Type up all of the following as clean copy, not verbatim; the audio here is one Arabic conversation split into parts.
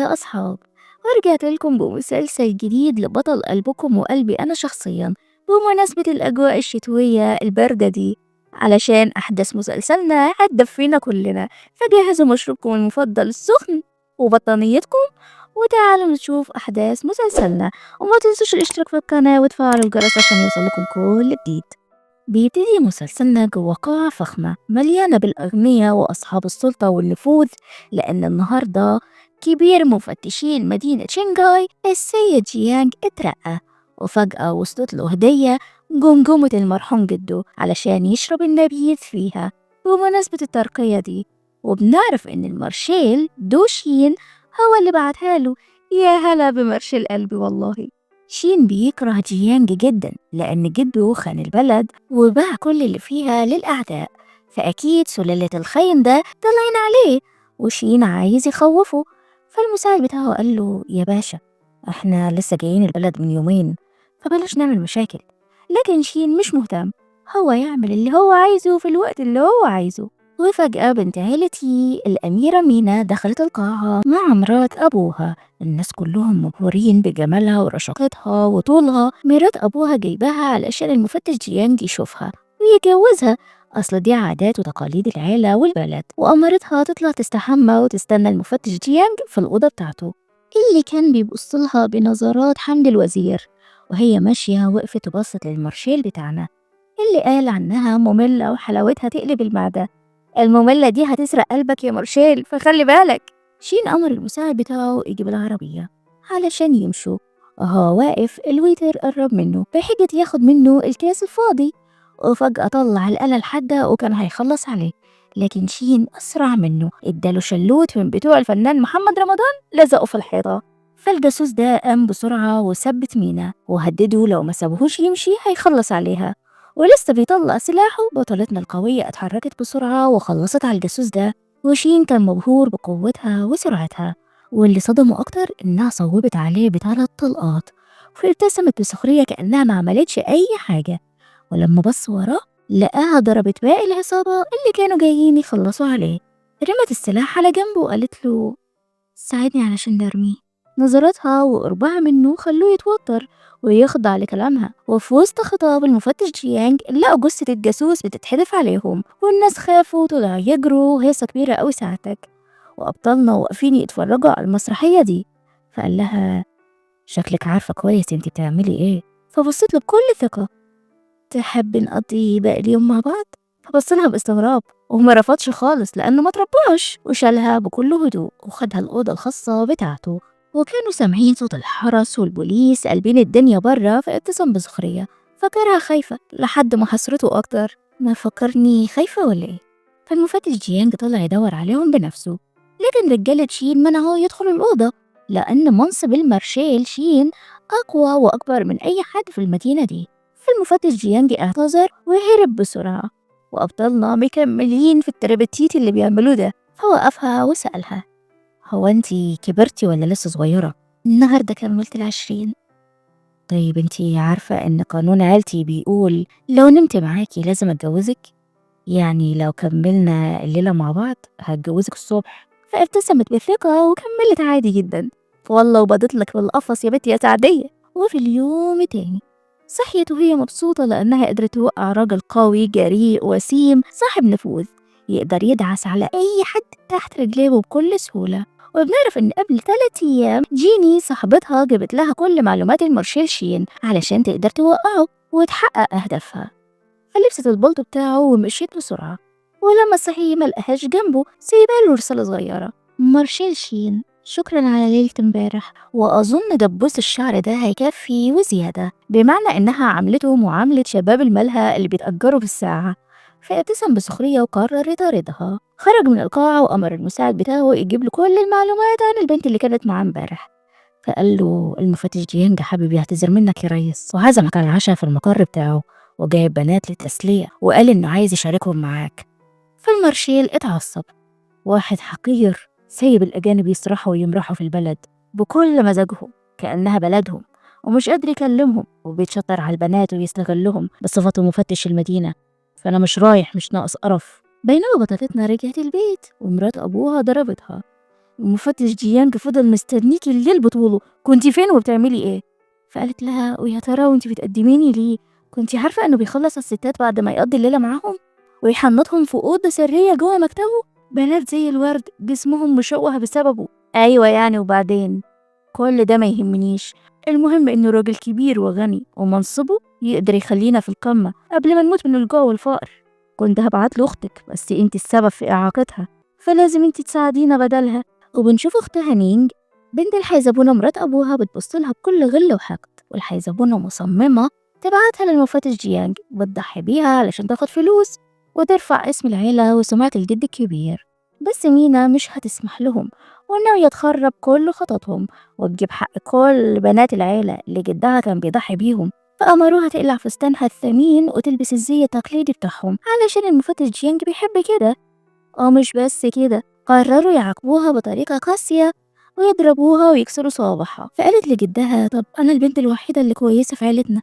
يا أصحاب، ورجعت لكم بمسلسل جديد لبطل قلبكم وقلبي أنا شخصيا بمناسبة الأجواء الشتوية الباردة دي، علشان أحداث مسلسلنا هتدفينا كلنا. فجهزوا مشروبكم المفضل السخن وبطانيتكم وتعالوا نشوف أحداث مسلسلنا، وما تنسوش الاشتراك في القناة وتفعلوا الجرس عشان يوصلكم كل جديد. بيبتدي مسلسلنا جوا قاعة فخمة مليانة بالأغنياء وأصحاب السلطة والنفوذ، لأن النهاردة كبير مفتشين مدينة شنغهاي السيد جيانج اترقى، وفجأة وصلت له هدية جمجمة المرحوم جده علشان يشرب النبيذ فيها بمناسبة الترقية دي. وبنعرف إن المارشال دوشين هو اللي بعتها له. يا هلا بمارشال قلبي والله. شين بيكره جيانج جدا لأن جده خان البلد وباع كل اللي فيها للأعداء، فأكيد سلالة الخاين ده طلعين عليه، وشين عايز يخوفه. فالمساعد بتاعه قال له يا باشا احنا لسه جايين البلد من يومين، فبلاش نعمل مشاكل. لكن شين مش مهتم، هو يعمل اللي هو عايزه في الوقت اللي هو عايزه. وفجأة بنت عيلتي الأميرة مينا دخلت القاعة مع مرات أبوها. الناس كلهم مبهورين بجمالها ورشاقتها وطولها. مرات أبوها جايباها علشان المفتش جيانج يشوفها ويجوزها، أصل دي عادات وتقاليد العيلة والبلد. وأمرتها تطلع تستحمى وتستنى المفتش جيانج في الأوضة بتاعته اللي كان بيبصلها بنظرات حمد الوزير. وهي ماشية وقفت وبصت للمارشال بتاعنا اللي قال عنها مملة وحلاوتها تقلب المعدة. المملة دي هتسرق قلبك يا مارشال، فخلي بالك. شين أمر المساعد بتاعه يجيب العربية علشان يمشوا. وهو واقف الويتر قرب منه بحجة ياخد منه الكاس الفاضي، وفجأة طلع الآلة الحادة وكان هيخلص عليه. لكن شين أسرع منه اداله شلوت من بتوع الفنان محمد رمضان لزقه في الحيطة. فالجاسوس ده قام بسرعة وثبت مينا وهدده لو ما سابهوش يمشي هيخلص عليها. ولسه بيطلع سلاحه بطلتنا القوية اتحركت بسرعة وخلصت على الجاسوس ده. وشين كان مبهور بقوتها وسرعتها، واللي صدمه أكتر إنها صوبت عليه ب3 طلقات وابتسمت بسخرية كأنها ما عملتش أي حاجة. ولما بص وراه لقاها ضربت باقي العصابة اللي كانوا جايين يخلصوا عليه. رمت السلاح على جنبه وقالت له ساعدني علشان نرميه. نظراتها وقربها منه خلوه يتوتر ويخضع لكلامها. وفي وسط خطاب المفتش جيانج لقوا جثة الجاسوس بتتحدف عليهم، والناس خافوا وطلعوا يجروا. وهيصة كبيرة قوي ساعتك، وأبطالنا واقفين يتفرجوا على المسرحية دي. فقال لها شكلك عارفة كويس انتي بتعملي ايه. فبصت له بكل ثقة تحب نقضي باقي اليوم مع بعض. فبصلها باستغراب وما رفضش خالص لأنه ما ترباش، وشالها بكل هدوء وخدها الأوضة الخاصة بتاعته. وكانوا سامعين صوت الحرس والبوليس قلبين الدنيا بره، فابتسم بسخرية فكرها خايفة لحد ما حسرته أكتر. ما فكرني خايفة ولا إيه؟ فالمفتش جيانج طلع يدور عليهم بنفسه، لكن رجالة شين منعوه يدخل الأوضة لأن منصب المارشال شين أقوى وأكبر من أي حد في المدينة دي. فالمفتش جيانج اعتذر وهرب بسرعة، وأبطالنا مكملين في التربتيت اللي بيعملوه ده. فوقفها وسألها هو انتي كبرتي ولا لسه صغيرة؟ النهاردة كملت 20. طيب انتي عارفة ان قانون عيلتي بيقول لو نمت معاكي لازم اتجوزك، يعني لو كملنا الليلة مع بعض هتجوزك الصبح. فابتسمت بثقة وكملت عادي جدا. والله وبدت لك بالقفص يا بنتي يا سعدية. وفي اليوم تاني صحيت وهي مبسوطة لأنها قدرت توقع راجل قوي جريء وسيم صاحب نفوذ يقدر يدعس على أي حد تحت رجليه بكل سهولة. وبنعرف إن قبل 3 أيام جيني صاحبتها جابت لها كل معلومات المارشال شين علشان تقدر توقعه وتحقق أهدافها. فلبست البلطو بتاعه ومشيت بسرعة، ولما صحي ملقاهاش جنبه سايباله رسالة صغيرة مارشال شين شكرا على ليلة امبارح، وأظن دبوس الشعر ده هيكفي وزيادة، بمعنى إنها عملته معاملة شباب الملهى اللي بيتأجروا بالساعة. فابتسم بسخرية وقرر يطاردها. خرج من القاعة وأمر المساعد بتاعه يجيب له كل المعلومات عن البنت اللي كانت معاه امبارح. فقال له المفتش جيانج حابب يعتذر منك يا ريس، وعزمك على العشاء في المقر بتاعه وجايب بنات للتسلية، وقال إنه عايز يشاركهم معاك. فالمارشال اتعصب، واحد حقير سايب الأجانب يسرحوا ويمرحوا في البلد بكل مزاجهم كأنها بلدهم، ومش قادر يكلمهم وبيتشطر على البنات ويستغلهم بصفته مفتش المدينة. فأنا مش رايح، مش ناقص قرف. بينما بطلتنا رجعت البيت ومرات أبوها ضربتها المفتش جيانج فضل مستنيكي الليل بطوله، كنتي فين وبتعملي ايه؟ فقالت لها ويا ترى وانتي بتقدميني ليه؟ كنتي عارفة انه بيخلص الستات بعد ما يقضي الليلة معاهم ويحنطهم في أوضة سرية جوه مكتبه، بنات زي الورد جسمهم مشوه بسببه. ايوه يعني وبعدين؟ كل ده ما يهمنيش، المهم انه راجل كبير وغني ومنصبه يقدر يخلينا في القمة قبل ما نموت من الجوع والفقر. كنت هبعت له اختك بس انت السبب في اعاقتها، فلازم انت تساعدينا بدلها. وبنشوف اختها نينج بنت الحيزبونة مرات ابوها بتبص لها بكل غل وحقد، والحيزبونة مصممة تبعتها للمفتش جيانج وتضحي بيها علشان تاخد فلوس وترفع اسم العيلة وسمعة الجد الكبير. بس مينا مش هتسمح لهم، وناوية تخرب كل خططهم وتجيب حق كل بنات العيلة اللي جدها كان بيضحي بيهم. فأمروها تقلع فستانها الثمين وتلبس الزي التقليدي بتاعهم علشان المفتش جيانج بيحب كده. ومش بس كده، قرروا يعاقبوها بطريقة قاسية ويضربوها ويكسروا صوابعها. فقالت لجدها طب أنا البنت الوحيدة اللي كويسة في عيلتنا،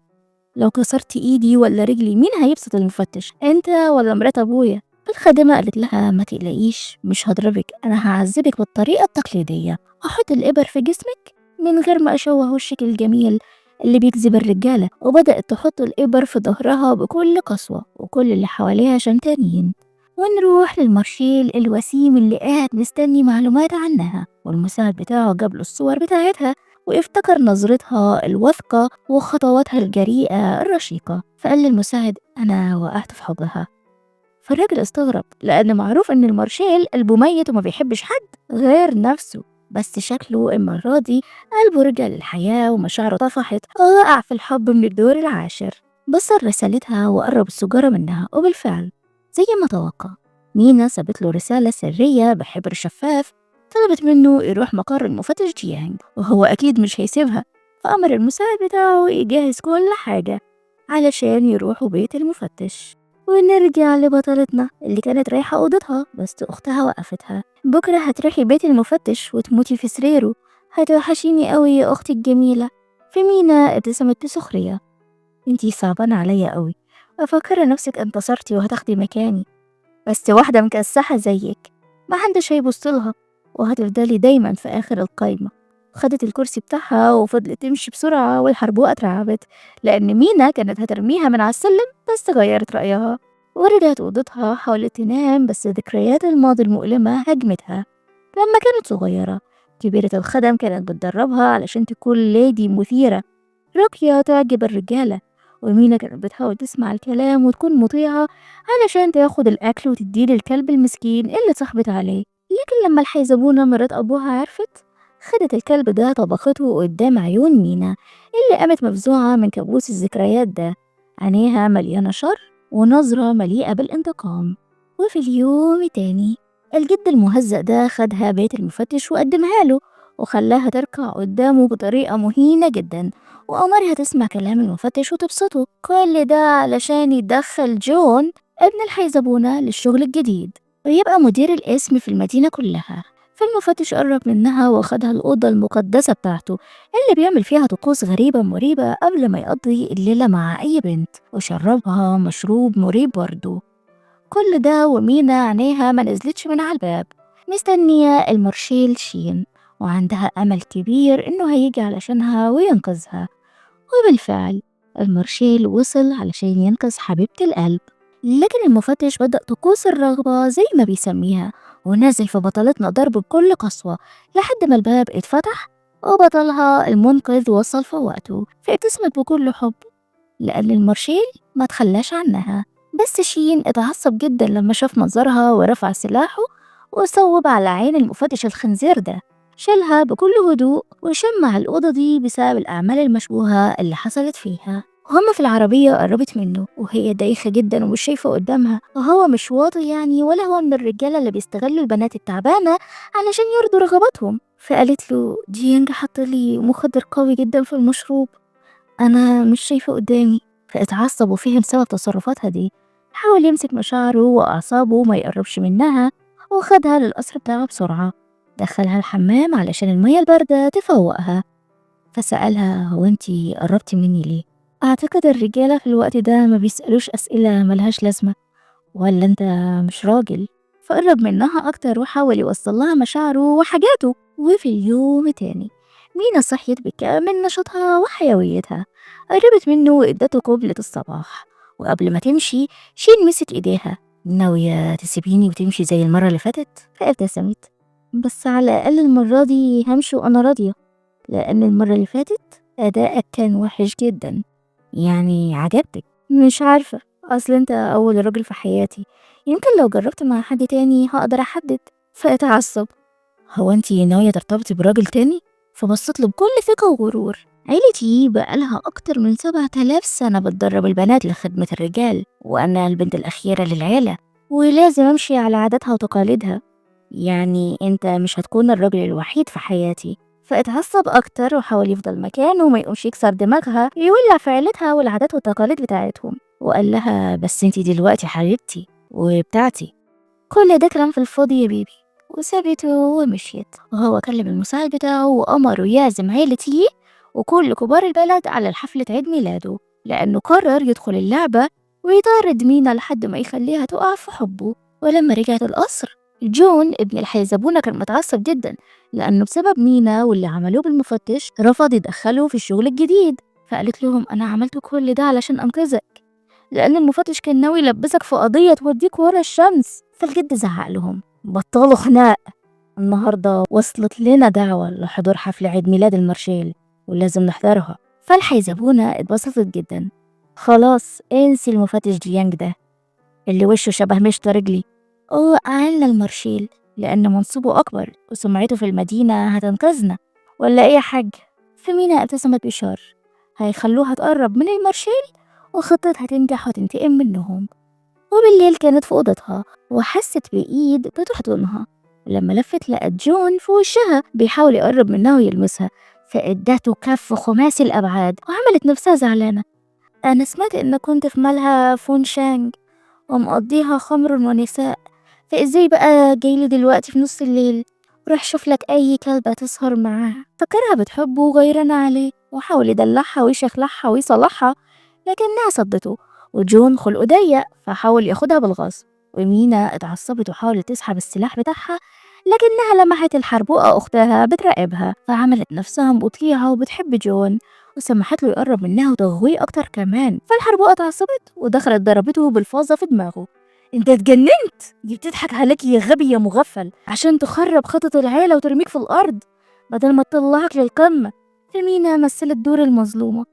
لو كسرت إيدي ولا رجلي مين هيبسط المفتش، أنت ولا مرات أبويا؟ الخادمة قالت لها ما تقلقيش مش هضربك، أنا هعذبك بالطريقة التقليدية، هحط الإبر في جسمك من غير ما أشوه وشك الجميل اللي بيجذب الرجالة. وبدأت تحط الإبر في ظهرها بكل قسوة وكل اللي حواليها شمتانين. ونروح للمارشيل الوسيم اللي قاعد مستني معلومات عنها، والمساعد بتاعه جاب له الصور بتاعتها وافتكر نظرتها الواثقة وخطواتها الجريئة الرشيقة. فقال للمساعد أنا وقعت في حبها. فالراجل استغرب لأن معروف إن المارشال قلبه ميت وما بيحبش حد غير نفسه، بس شكله المرة دي قلبه رجع للحياة ومشاعره طفحت، وقع في الحب من الدور العاشر. بص رسالتها وقرب السجارة منها، وبالفعل زي ما توقع مينا سابت له رسالة سرية بحبر شفاف طلبت منه يروح مقر المفتش جيانج، وهو أكيد مش هيسيبها. فأمر المساعد بتاعه يجهز كل حاجة علشان يروحوا بيت المفتش. ونرجع لبطلتنا اللي كانت رايحة أوضتها بس أختها وقفتها. بكرة هتروحي بيت المفتش وتموتي في سريره، هتوحشيني قوي يا أختي الجميلة. فمينا ابتسمت بسخرية، انتي صعبانة عليا قوي، أفكر نفسك انتصرتي وهتاخدي مكاني، بس واحدة مكسحة زيك ما حدش هيبصلها وهتفضلي دايما في آخر القايمة. خدت الكرسي بتاعها وفضلت تمشي بسرعة والحربوقة اترعبت لأن مينا كانت هترميها من على السلم، بس غيرت رأيها ورجعت أوضتها. حاولت تنام بس ذكريات الماضي المؤلمة هجمتها. لما كانت صغيرة كبيرة الخدم كانت بتدربها علشان تكون ليدي مثيرة راقية تعجب الرجالة، ومينا كانت بتحاول تسمع الكلام وتكون مطيعة علشان تاخد الأكل وتديه للكلب المسكين اللي صاحبت عليه. لكن لما الحيزبونة مرات أبوها عرفت، خدت الكلب ده طبخته قدام عيون مينا اللي قامت مفزوعة من كابوس الذكريات ده، عينيها مليانة شر ونظرة مليئة بالانتقام. وفي اليوم تاني الجد المهزأ ده خدها بيت المفتش وقدمها له وخلاها تركع قدامه بطريقة مهينة جدا، وأمرها تسمع كلام المفتش وتبسطه. كل ده علشان يدخل جون ابن الحيزبونة للشغل الجديد ويبقى مدير القسم في المدينة كلها. فالمفتش قرب منها واخدها الأوضة المقدسة بتاعته اللي بيعمل فيها طقوس غريبة مريبة قبل ما يقضي الليلة مع أي بنت، وشربها مشروب مريب برضه. كل ده ومينا عينيها ما نزلتش من على الباب مستنية المارشيل شين، وعندها أمل كبير إنه هيجي علشانها وينقذها. وبالفعل المارشيل وصل علشان ينقذ حبيبة القلب، لكن المفتش بدأ طقوس الرغبة زي ما بيسميها ونزل في بطلتنا ضرب بكل قسوة لحد ما الباب اتفتح وبطلها المنقذ وصل في وقته. فابتسمت بكل حب لأن المارشيل ما تخلاش عنها. بس شين اتعصب جدا لما شاف منظرها ورفع سلاحه وصوب على عين المفتش الخنزير ده. شالها بكل هدوء وشمع الأوضة دي بسبب الأعمال المشبوهة اللي حصلت فيها. وهم في العربية قربت منه وهي دايخة جدا ومش شايفة قدامها، وهو مش واطي يعني ولا هو من الرجالة اللي بيستغلوا البنات التعبانة علشان يرضوا رغباتهم. فقالت له جينج حط لي مخدر قوي جدا في المشروب، أنا مش شايفة قدامي. فاتعصب وفهم سبب تصرفاتها دي، حاول يمسك مشاعره وأعصابه ما يقربش منها وخدها للقصر بتاعه بسرعة. دخلها الحمام علشان المية الباردة تفوقها. فسألها هو انتي قربتي مني ليه؟ أعتقد الرجالة في الوقت ده ما بيسألوش أسئلة ملهاش لازمة، ولا انت مش راجل؟ فقرب منها أكتر وحاول يوصل لها مشاعره وحاجاته. وفي اليوم تاني مينا صحيت بكامل نشاطها وحيويتها، قربت منه وادته قبلة الصباح. وقبل ما تمشي شين مسك ايديها: ناوية تسيبيني وتمشي زي المرة اللي فاتت؟ فابتسمت: بس على الأقل المرة دي همشي وأنا راضية، لأن المرة اللي فاتت أدائك كان وحش جدا. يعني عجبتك؟ مش عارفة، أصل أنت أول راجل في حياتي، يمكن لو جربت مع حد تاني هقدر أحدد. فاتعصب: هو أنتِ ناوية ترتبطي براجل تاني؟ فبصّت له بكل ثقة وغرور. عيلتي بقالها أكتر من 7000 سنة بتدرب البنات لخدمة الرجال، وأنا البنت الأخيرة للعيلة، ولازم أمشي على عاداتها وتقاليدها. يعني أنت مش هتكون الراجل الوحيد في حياتي. فاتعصب أكتر وحاول يفضل مكانه وما يقومش يكسر دماغها يولع في عيلتها والعادات والتقاليد بتاعتهم. وقال لها: بس أنتِ دلوقتي حبيبتي وبتاعتي. كل ده كلام في الفاضي يا بيبي. وسابته ومشيت، وهو كلم المساعد بتاعه وأمره يعزم عيلتي وكل كبار البلد على حفلة عيد ميلاده، لأنه قرر يدخل اللعبة ويطارد مينا لحد ما يخليها تقع في حبه. ولما رجعت القصر، جون ابن الحيزبونة كان متعصب جدا، لأنه بسبب مينا واللي عملوه بالمفتش رفض يدخله في الشغل الجديد. فقالت لهم: أنا عملت كل ده علشان أنقذك، لأن المفتش كان ناوي يلبسك في قضية توديك ورا الشمس. فالجد زعق لهم: بطلوا خناق، النهاردة وصلت لنا دعوة لحضور حفل عيد ميلاد المارشال ولازم نحضرها. فالحيزبونة اتبسطت جدا: خلاص انسي المفتش ديانج ده اللي وشه شبه مشط رجلي، وقعلنا المارشال لأن منصبه أكبر وسمعته في المدينة هتنقذنا، ولا إيه يا حاج؟ فمينا ابتسمت بشر: هيخلوها تقرب من المارشال وخطتها تنجح وتنتقم منهم. وبالليل كانت في أوضتها وحست بإيد بتحضنها، ولما لفت لقت جون في وشها بيحاول يقرب منها ويلمسها، فإدته كف خماسي الأبعاد وعملت نفسها زعلانة: أنا سمعت إنك كنت في مالها فونشانج ومقضيها خمر ونساء، فإزاي بقى جايلي دلوقتي في نص الليل؟ روح شوف لك أي كلبة تسهر معاها. فكرها بتحبه وغيرنا عليه وحاول يدلعها ويشخلعها ويصلحها، لكنها صدته. وجون خلقه ضيق فحاول ياخدها بالغصب. ومينا اتعصبت وحاولت تسحب السلاح بتاعها، لكنها لمحت الحربوقة أختها بتراقبها فعملت نفسها مطيعة وبتحب جون وسمحت له يقرب منها وتغويه أكتر كمان. فالحربوقة اتعصبت ودخلت ضربته بالفازة في دماغه: انت اتجننت؟ دي بتضحك عليك يا غبي يا مغفل عشان تخرب خطط العيلة وترميك في الأرض بدل ما تطلعك للقمة. فمينا مثلت دور المظلومة: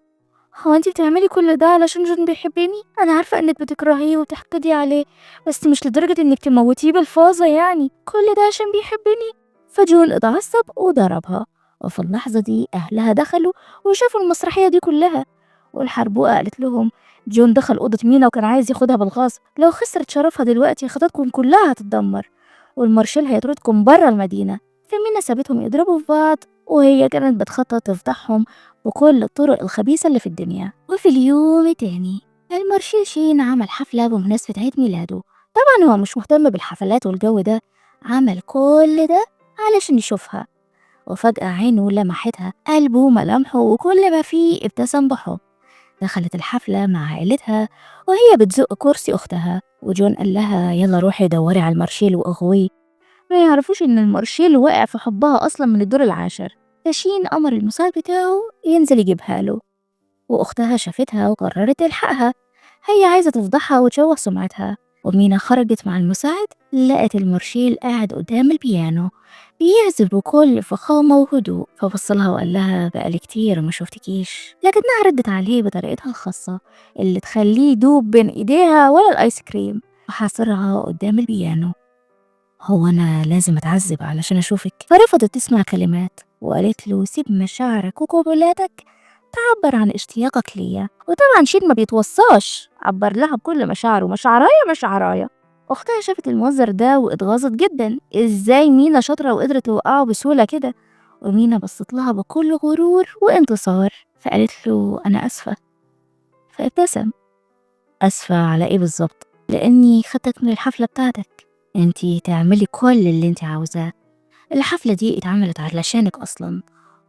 هو انتي بتعملي كل ده علشان جون بيحبني؟ انا عارفة انك بتكرهيه وتحقدي عليه، بس مش لدرجة انك تموتيه بالفاظة، يعني كل ده عشان بيحبني. فجون اتعصب وضربها، وفي اللحظة دي اهلها دخلوا وشافوا المسرحية دي كلها. والحربوقة قالت لهم: جون دخل أوضة مينا وكان عايز ياخدها بالغصب، لو خسرت شرفها دلوقتي خططكم كلها هتتدمر والمارشال هيطردكم برا المدينة. فمينا سابتهم يضربوا في بعض وهي كانت بتخطط تفضحهم بكل الطرق الخبيثة اللي في الدنيا. وفي اليوم تاني المارشال شين عمل حفلة بمناسبة عيد ميلاده. طبعا هو مش مهتم بالحفلات والجو ده، عمل كل ده علشان يشوفها. وفجأة عينه لمحتها، قلبه وملامحه وكل ما فيه ابتسم بحب. دخلت الحفلة مع عيلتها وهي بتزق كرسي أختها، وجون قال لها: يلا روحي دوري على المارشال وأغويه. ما يعرفوش إن المارشال واقع في حبها أصلا من الدور العاشر. فشين أمر المساعد بتاعه ينزل يجيبها له، وأختها شافتها وقررت تلحقها، هي عايزة تفضحها وتشوه سمعتها. ومينا خرجت مع المساعد لقت المارشال قاعد قدام البيانو بيعزف بكل فخامة وهدوء. فبصلها وقال لها: بقالي كتير ما شفتكيش. لكنها ردت عليه بطريقتها الخاصة اللي تخليه يدوب بين ايديها ولا الايس كريم، وحاصرها قدام البيانو: هو أنا لازم أتعذب علشان أشوفك؟ فرفضت تسمع كلمات وقالت له: سيب مشاعرك وقبلاتك تعبر عن اشتياقك ليا. وطبعا شين ما بيتوصاش، عبر لها بكل مشاعره: مشاعرايا مشاعرايا. أختها شافت المنظر ده واتغاظت جدا، ازاي مينا شاطرة وقدرت توقعه بسهولة كده. ومينا بصت لها بكل غرور وانتصار فقالت له: أنا أسفة. فابتسم: أسفة على إيه بالظبط؟ لأني خدتك من الحفلة بتاعتك، انتي تعملي كل اللي انتي عاوزاه، الحفلة دي اتعملت علشانك أصلا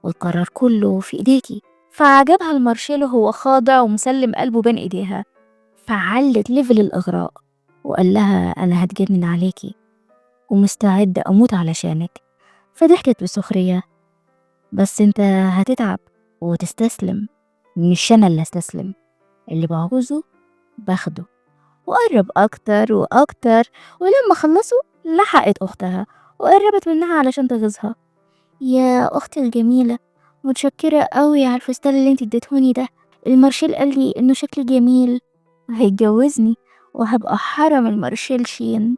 والقرار كله في إيديكي. فعجبها المارشيلو هو خاضع ومسلم قلبه بين إيديها، فعلت ليفل الإغراء وقال لها: أنا هتجنن عليكي ومستعدة أموت علشانك. فضحكت بسخرية: بس انت هتتعب وتستسلم، مش أنا اللي استسلم، اللي بعوزه باخده. وقرب أكتر وأكتر، ولما خلصوا لحقت أختها وقربت منها علشان تغيظها: يا أختي الجميلة، متشكرة قوي على الفستان اللي انت اديتهوني ده. المارشال قال لي إنه شكلي جميل وهيتجوزني، وهبقى حرم المارشال شين.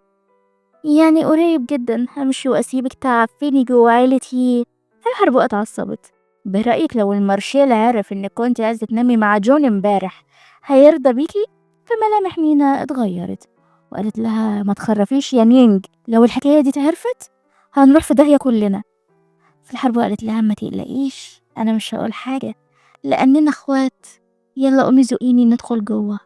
يعني قريب جدا همشي وأسيبك تعفني جوا عيلتي. الحربوقة اتعصبت: برأيك لو المارشال عرف إنك كنت عايزة تنامي مع جون امبارح هيرضى بيكي؟ فملامح مينا اتغيرت وقالت لها: ما تخرفيش يا نينج، لو الحكاية دي اتعرفت هنروح في داهية كلنا. فالحربوقة قالت لها: ما تقلقيش، أنا مش هقول حاجة لأننا اخوات. يلا قومي زقيني ندخل جوه.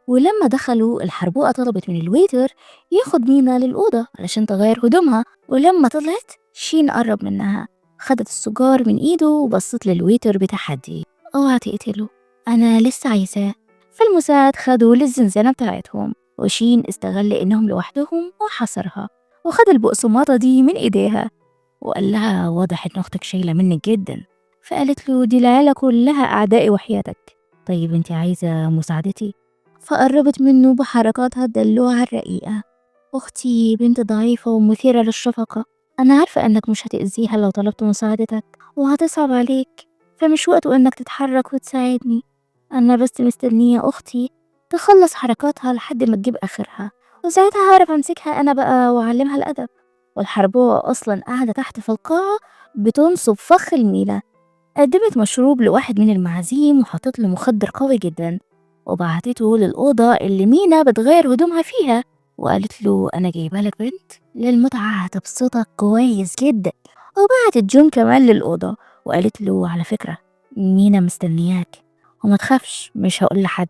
ولما دخلوا الحربوقة طلبت من الويتر ياخد مينا للأوضة علشان تغير هدومها. ولما طلعت شين قرب منها، خدت السجار من ايده وبصت للويتر بتحدي: اوعى تقتله، انا لسه عايزاه. فالمساعد خدوا للزنزانة بتاعتهم، وشين استغل انهم لوحدهم وحصرها وخد البقسماطة دي من ايديها وقال لها: واضح ان اختك شايلة منك جدا. فقالت له: دي العيلة كلها اعدائي وحياتك. طيب انت عايزة مساعدتي؟ فقربت منه بحركاتها الدلوعة الرقيقة: أختي بنت ضعيفة ومثيرة للشفقة، أنا عارفة أنك مش هتأذيها لو طلبت مساعدتك، وهتصعب عليك، فمش وقته أنك تتحرك وتساعدني. أنا بس مستنية أختي تخلص حركاتها لحد ما تجيب آخرها، وساعتها هعرف أمسكها أنا بقى وأعلمها الأدب. والحربوة أصلا قاعدة تحت في القاعة بتنصب فخ الميلة. قدمت مشروب لواحد من المعازيم وحطت له مخدر قوي جدا، وبعتته للأوضة اللي مينا بتغير هدومها فيها، وقالت له: أنا جايبة لك بنت للمتعة هتبسطك كويس جدا. وبعتت جون كمان للأوضة وقالت له: على فكرة مينا مستنياك، وما تخافش مش هقول لحد.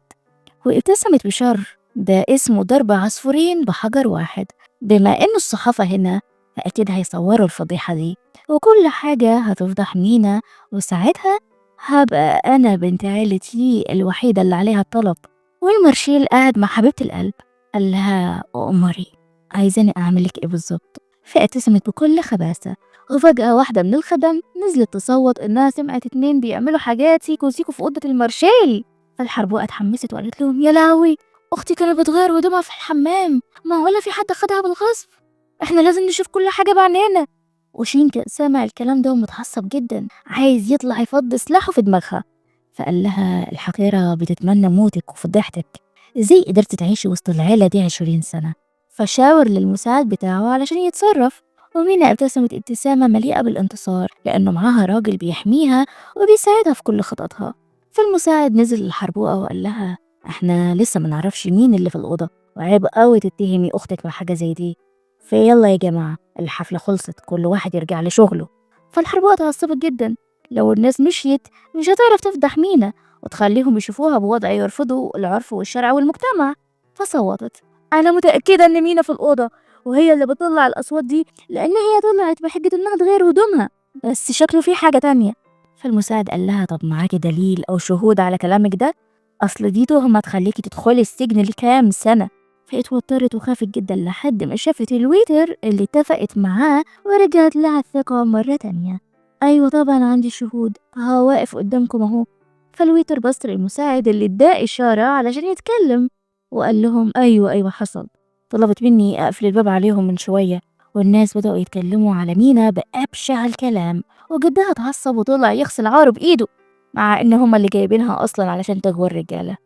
وابتسمت بشر: ده اسمه ضرب عصفورين بحجر واحد، بما إن الصحافة هنا فأكيد هيصوروا الفضيحة دي وكل حاجة هتفضح مينا، وساعتها هبقى أنا بنت عيلتي الوحيدة اللي عليها الطلب. والمارشيل قاعد مع حبيبة القلب قال لها: أمري، عايزاني أعملك إيه بالظبط؟ فابتسمت بكل خباثة. وفجأة واحدة من الخدم نزلت تصوت إنها سمعت اتنين بيعملوا حاجات سيكو سيكو في أوضة المارشيل. فالحربوقة اتحمست وقالت لهم: يا لهوي، أختي كانت بتغير هدومها في الحمام، معقولة في حد خدها بالغصب؟ احنا لازم نشوف كل حاجة بعنانا. وشين كان سامع الكلام ده ومتعصب جدا، عايز يطلع يفضي سلاحه في دماغها. فقال لها: الحقيرة بتتمنى موتك وفضيحتك، ازاي قدرت تعيشي وسط العيلة دي 20 سنة؟ فشاور للمساعد بتاعه علشان يتصرف. ومينا ابتسمت ابتسامة مليئة بالانتصار لأنه معاها راجل بيحميها وبيساعدها في كل خططها. فالمساعد نزل للحربوقة وقال لها: احنا لسه منعرفش مين اللي في الأوضة، وعيب قوي تتهمي أختك بحاجة زي دي. فيلا يا جماعة، الحفلة خلصت، كل واحد يرجع لشغله. فالحربوقة اتعصبت جدا: لو الناس مشيت مش هتعرف تفضح مينا وتخليهم يشوفوها بوضع يرفضوا العرف والشرع والمجتمع. فصوتت: أنا متأكدة إن مينا في الأوضة، وهي اللي بتطلع الأصوات دي لأن هي طلعت بحجة إنها تغير هدومها، بس شكله في حاجة تانية. فالمساعد قال لها: طب معاكي دليل أو شهود على كلامك ده؟ أصل دي تهمة تخليكي تدخلي السجن لكام سنة. فاتوترت وخافت جدا لحد ما شافت الويتر اللي اتفقت معاه ورجعت لها الثقة مرة تانية. أيوة طبعا عندي شهود، ها واقف قدامكم أهو. فالويتر بص للمساعد اللي اداه إشارة علشان يتكلم وقال لهم: أيوة حصل، طلبت مني أقفل الباب عليهم من شوية، والناس بدأوا يتكلموا على مينا بأبشع الكلام، وجدها اتعصب وطلع يغسل عاره بإيده، مع إن هما اللي جايبينها أصلا علشان تغوى الرجالة.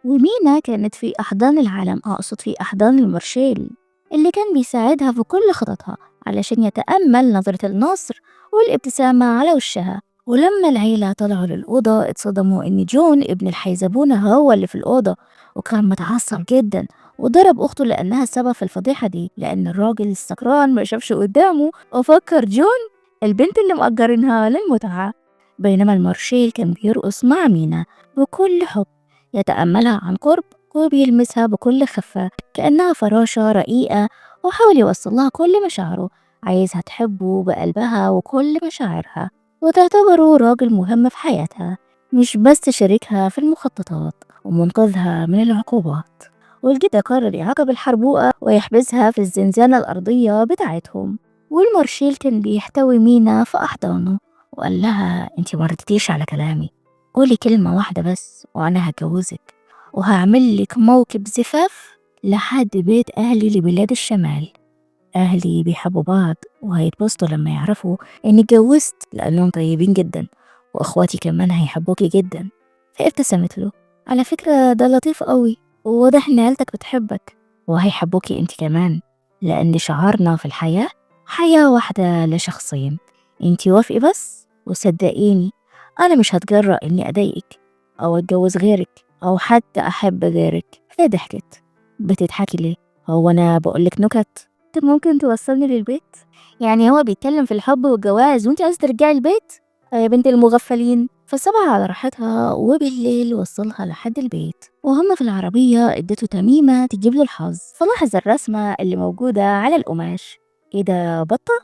ومينا كانت في أحضان العالم، أقصد في أحضان المارشال اللي كان بيساعدها في كل خططها علشان يتأمل نظرة النصر والابتسامة على وشها. ولما العيلة طلعوا للأوضة اتصدموا إن جون ابن الحيزبونة هو اللي في الأوضة، وكان متعصب جدا وضرب أخته لأنها السبب في الفضيحة دي، لأن الراجل السكران ما شافش قدامه وفكر جون البنت اللي مأجرينها للمتعة، بينما المارشال كان بيرقص مع مينا بكل حب، يتأملها عن قرب وبيلمسها بكل خفة كأنها فراشة رقيقة، وحاول يوصلها كل مشاعره، عايزها تحبه بقلبها وكل مشاعرها وتعتبره راجل مهم في حياتها، مش بس شريكها في المخططات ومنقذها من العقوبات. والجد قرر يعاقب الحربوقة ويحبسها في الزنزانة الأرضية بتاعتهم. والمارشال كان بيحتوي مينا في أحضانه وقال لها انتي مردتيش على كلامي، قولي كلمة واحدة بس وأنا هتجوزك وهعمل لك موكب زفاف لحد بيت أهلي لبلاد الشمال. أهلي بيحبوا بعض وهيتبسطوا لما يعرفوا إني اتجوزت لأنهم طيبين جدا، وأخواتي كمان هيحبوكي جدا. فابتسمت له. على فكرة ده لطيف قوي، وواضح إن عيلتك بتحبك وهيحبوكي انت كمان، لأن شعارنا في الحياة حياة واحدة لشخصين. انت وافقي بس وصدقيني أنا مش هتجرأ إني أضايقك أو أتجوز غيرك أو حتى أحب غيرك. هي ضحكت. بتضحكي ليه؟ هو أنا بقولك نكت؟ طب ممكن توصلني للبيت؟ يعني هو بيتكلم في الحب والجواز وانت عايزة ترجعي البيت؟ يا بنت المغفلين. فسابها على راحتها وبالليل وصلها لحد البيت، وهم في العربية ادته تميمة تجيب له الحظ. فلاحظ الرسمة اللي موجودة على القماش. ايه ده، بطة؟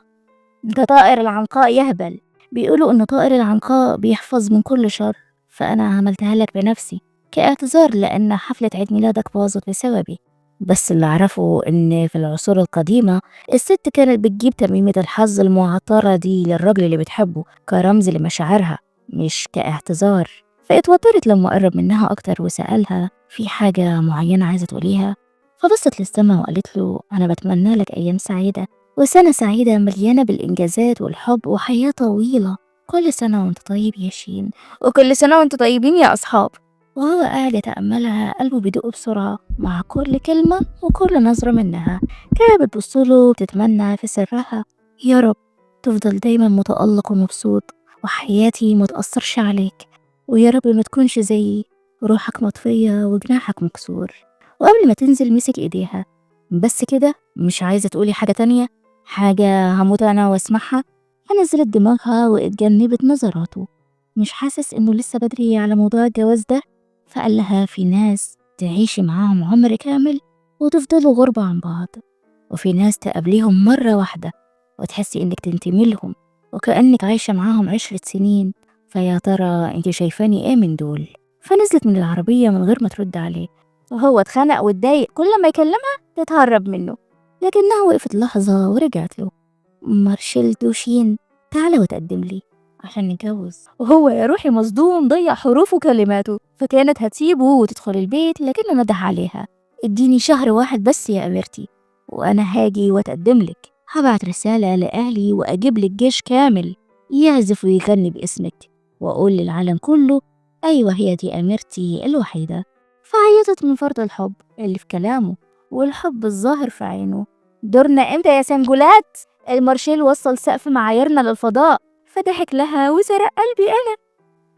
ده طائر العنقاء يهبل. بيقولوا ان طائر العنقاء بيحفظ من كل شر، فانا عملتها لك بنفسي كاعتذار لان حفلة عيد ميلادك باظت بسببي. بس اللي اعرفه ان في العصور القديمة الست كانت بتجيب تميمة الحظ المعطرة دي للراجل اللي بتحبه كرمز لمشاعرها مش كاعتذار. فاتوترت لما قرب منها اكتر وسألها في حاجة معينة عايزة تقوليها. فبصت للسما وقالت له انا بتمنى لك ايام سعيدة وسنة سعيدة مليانة بالإنجازات والحب وحياة طويلة. كل سنة وانت طيب يا شين، وكل سنة وانتوا طيبين يا أصحاب. وهو قاعد يتأملها قلبه بيدق بسرعة مع كل كلمة وكل نظرة منها. كانت بتبصله وبتتمنى في سرها يا رب تفضل دايما متألق ومبسوط وحياتي متأثرش عليك، ويا رب ما تكونش زيي روحك مطفية وجناحك مكسور. وقبل ما تنزل مسك ايديها. بس كده؟ مش عايزة تقولي حاجة تانية؟ حاجة هموت أنا واسمعها؟ فنزلت دماغها واتجنبت نظراته. مش حاسس إنه لسه بدري على موضوع الجواز ده؟ فقال لها في ناس تعيشي معاهم عمر كامل وتفضلوا غربة عن بعض، وفي ناس تقابليهم مرة واحدة وتحسي إنك تنتمي لهم وكأنك عايشة معاهم 10 سنين. فيا ترى انت شايفاني ايه من دول؟ فنزلت من العربية من غير ما ترد عليه، وهو اتخنق واتضايق. كل ما يكلمها تتهرب منه، لكنها وقفت لحظة ورجعت له. مارشيل دوشين، تعالى وتقدم لي عشان نتجوز. وهو يا روحي مصدوم ضيع حروف وكلماته. فكانت هتسيبه وتدخل البيت لكنه نده عليها. اديني شهر واحد بس يا أميرتي وأنا هاجي وتقدم لك. هبعت رسالة لأهلي وأجيب لك جيش كامل يعزف ويغني باسمك وأقول للعالم كله أيوة هي دي أميرتي الوحيدة. فعيطت من فرط الحب اللي في كلامه والحب الظاهر في عينه. دورنا امتى يا سنجولات؟ المارشال وصل سقف معاييرنا للفضاء. فضحك لها وسرق قلبي أنا.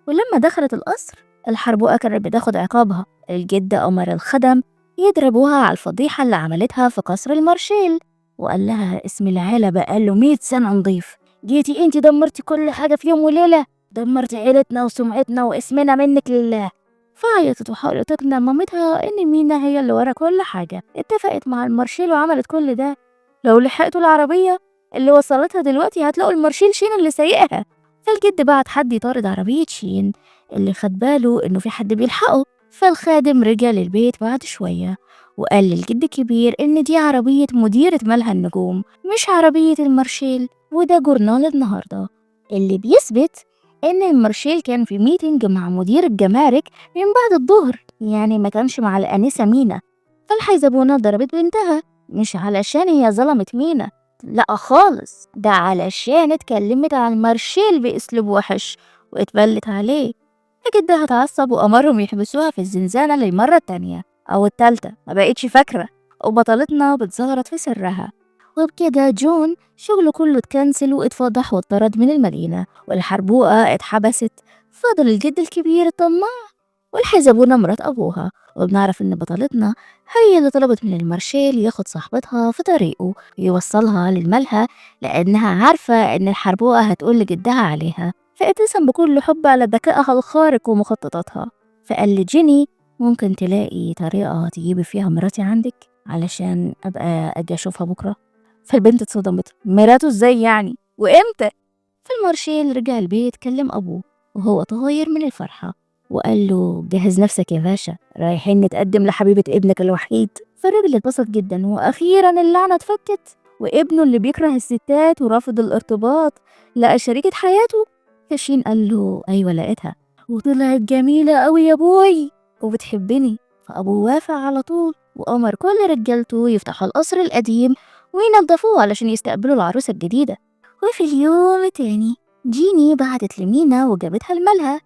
ولما دخلت القصر الحربوقة كانت بتاخد عقابها. الجد أمر الخدم يضربوها على الفضيحة اللي عملتها في قصر المارشال، وقال لها اسم العيلة بقاله 100 سنة نضيف، جيتي انتي دمرتي كل حاجة في يوم وليلة، دمرتي عيلتنا وسمعتنا واسمنا منك لله. فعيطت وحاولت تقنع مامتها ان مينا هي اللي ورا كل حاجة. اتفقت مع المارشال وعملت كل ده. لو لحقتوا العربية اللي وصلتها دلوقتي هتلاقوا المارشال شين اللي سايقها. فالجد بعت حد يطارد عربية شين اللي خد باله انه في حد بيلحقه. فالخادم رجع للبيت بعد شوية وقال للجد الكبير ان دي عربية مديرة ملهى النجوم مش عربية المارشال. وده جورنال النهاردة اللي بيثبت ان المارشال كان في ميتنج مع مدير الجمارك من بعد الظهر، يعني ما كانش مع الانسة مينا. فالحيزبونة ضربت بنتها مش علشان هي ظلمت مينا، لا خالص، ده علشان اتكلمت عن المارشال باسلوب وحش واتبلت عليه. فجدها اتعصب وامرهم يحبسوها في الزنزانة للمرة التانية او التالتة ما بقتش فاكرة. وبطلتنا بتزغرط في سرها. وبكده جون شغله كله اتكنسل واتفضح واتطرد من المدينة، والحربوقة اتحبست. فضل الجد الكبير الطماع والحزبونة مرات أبوها. وبنعرف إن بطلتنا هي اللي طلبت من المارشال ياخد صاحبتها في طريقه ويوصلها للملهى لأنها عارفة إن الحربوقة هتقول لجدها عليها. فابتسم بكل حب على ذكائها الخارق ومخططاتها. فقال لجيني ممكن تلاقي طريقة تجيبي فيها مراتي عندك علشان أبقى أجي أشوفها بكرة. فالبنت اتصدمت، مراته ازاي يعني وامتى؟ فالمارشال رجع البيت كلم أبوه وهو طاير من الفرحة وقال له جهز نفسك يا باشا، رايحين نتقدم لحبيبة ابنك الوحيد. فالراجل اتبسط جدا، وأخيرا اللعنة اتفكت، وابنه اللي بيكره الستات ورافض الارتباط لقى شريكة حياته. كاشين قال له أيوة لقيتها، وطلعت جميلة أوي يا بوي وبتحبني. فأبوه وافق على طول، وأمر كل رجالته يفتحوا القصر القديم وينضفوه علشان يستقبلوا العروسة الجديدة. وفي اليوم التاني جيني بعتت لمينا وجابتها لمالها.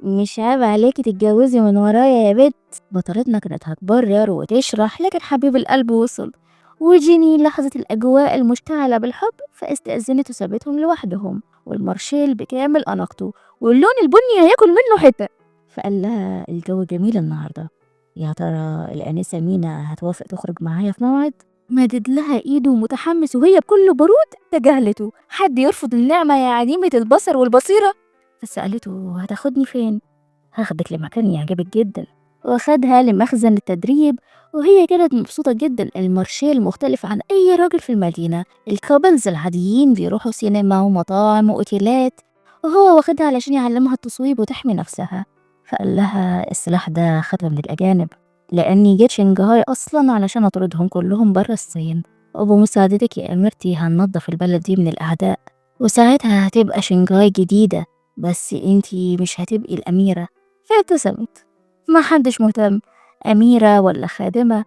مش عيب عليكي تتجوزي من ورايا يا بنت؟ بطلتنا كانت هتبرر وتشرح، لكن حبيب القلب وصل، وجيني لاحظت الأجواء المشتعلة بالحب فاستأذنت وسابتهم لوحدهم، والمارشيل بكامل أناقته واللون البني هياكل منه حتة. فقال لها الجو جميل النهاردة، يا ترى الأنسة مينا هتوافق تخرج معايا في موعد؟ مدد لها ايده متحمس، وهي بكل برود تجاهلته. حد يرفض النعمة يا عديمة البصر والبصيرة؟ فسألته هتاخدني فين؟ هاخدك لمكان يعجبك جدا. واخدها لمخزن التدريب، وهي كانت مبسوطة جدا. المارشيل مختلف عن أي راجل في المدينة، الكابلز العاديين بيروحوا سينما ومطاعم وأوتيلات، وهو واخدها علشان يعلمها التصويب وتحمي نفسها. فقال لها السلاح ده خدمة من الأجانب، لأني جيت شنغهاي أصلا علشان أطردهم كلهم برا الصين، وبمساعدتك يا أميرتي هننضف البلد دي من الأعداء، وساعتها هتبقى شنغهاي جديدة، بس انتي مش هتبقي الأميرة. فابتسمت. ما حدش مهتم، أميرة ولا خادمة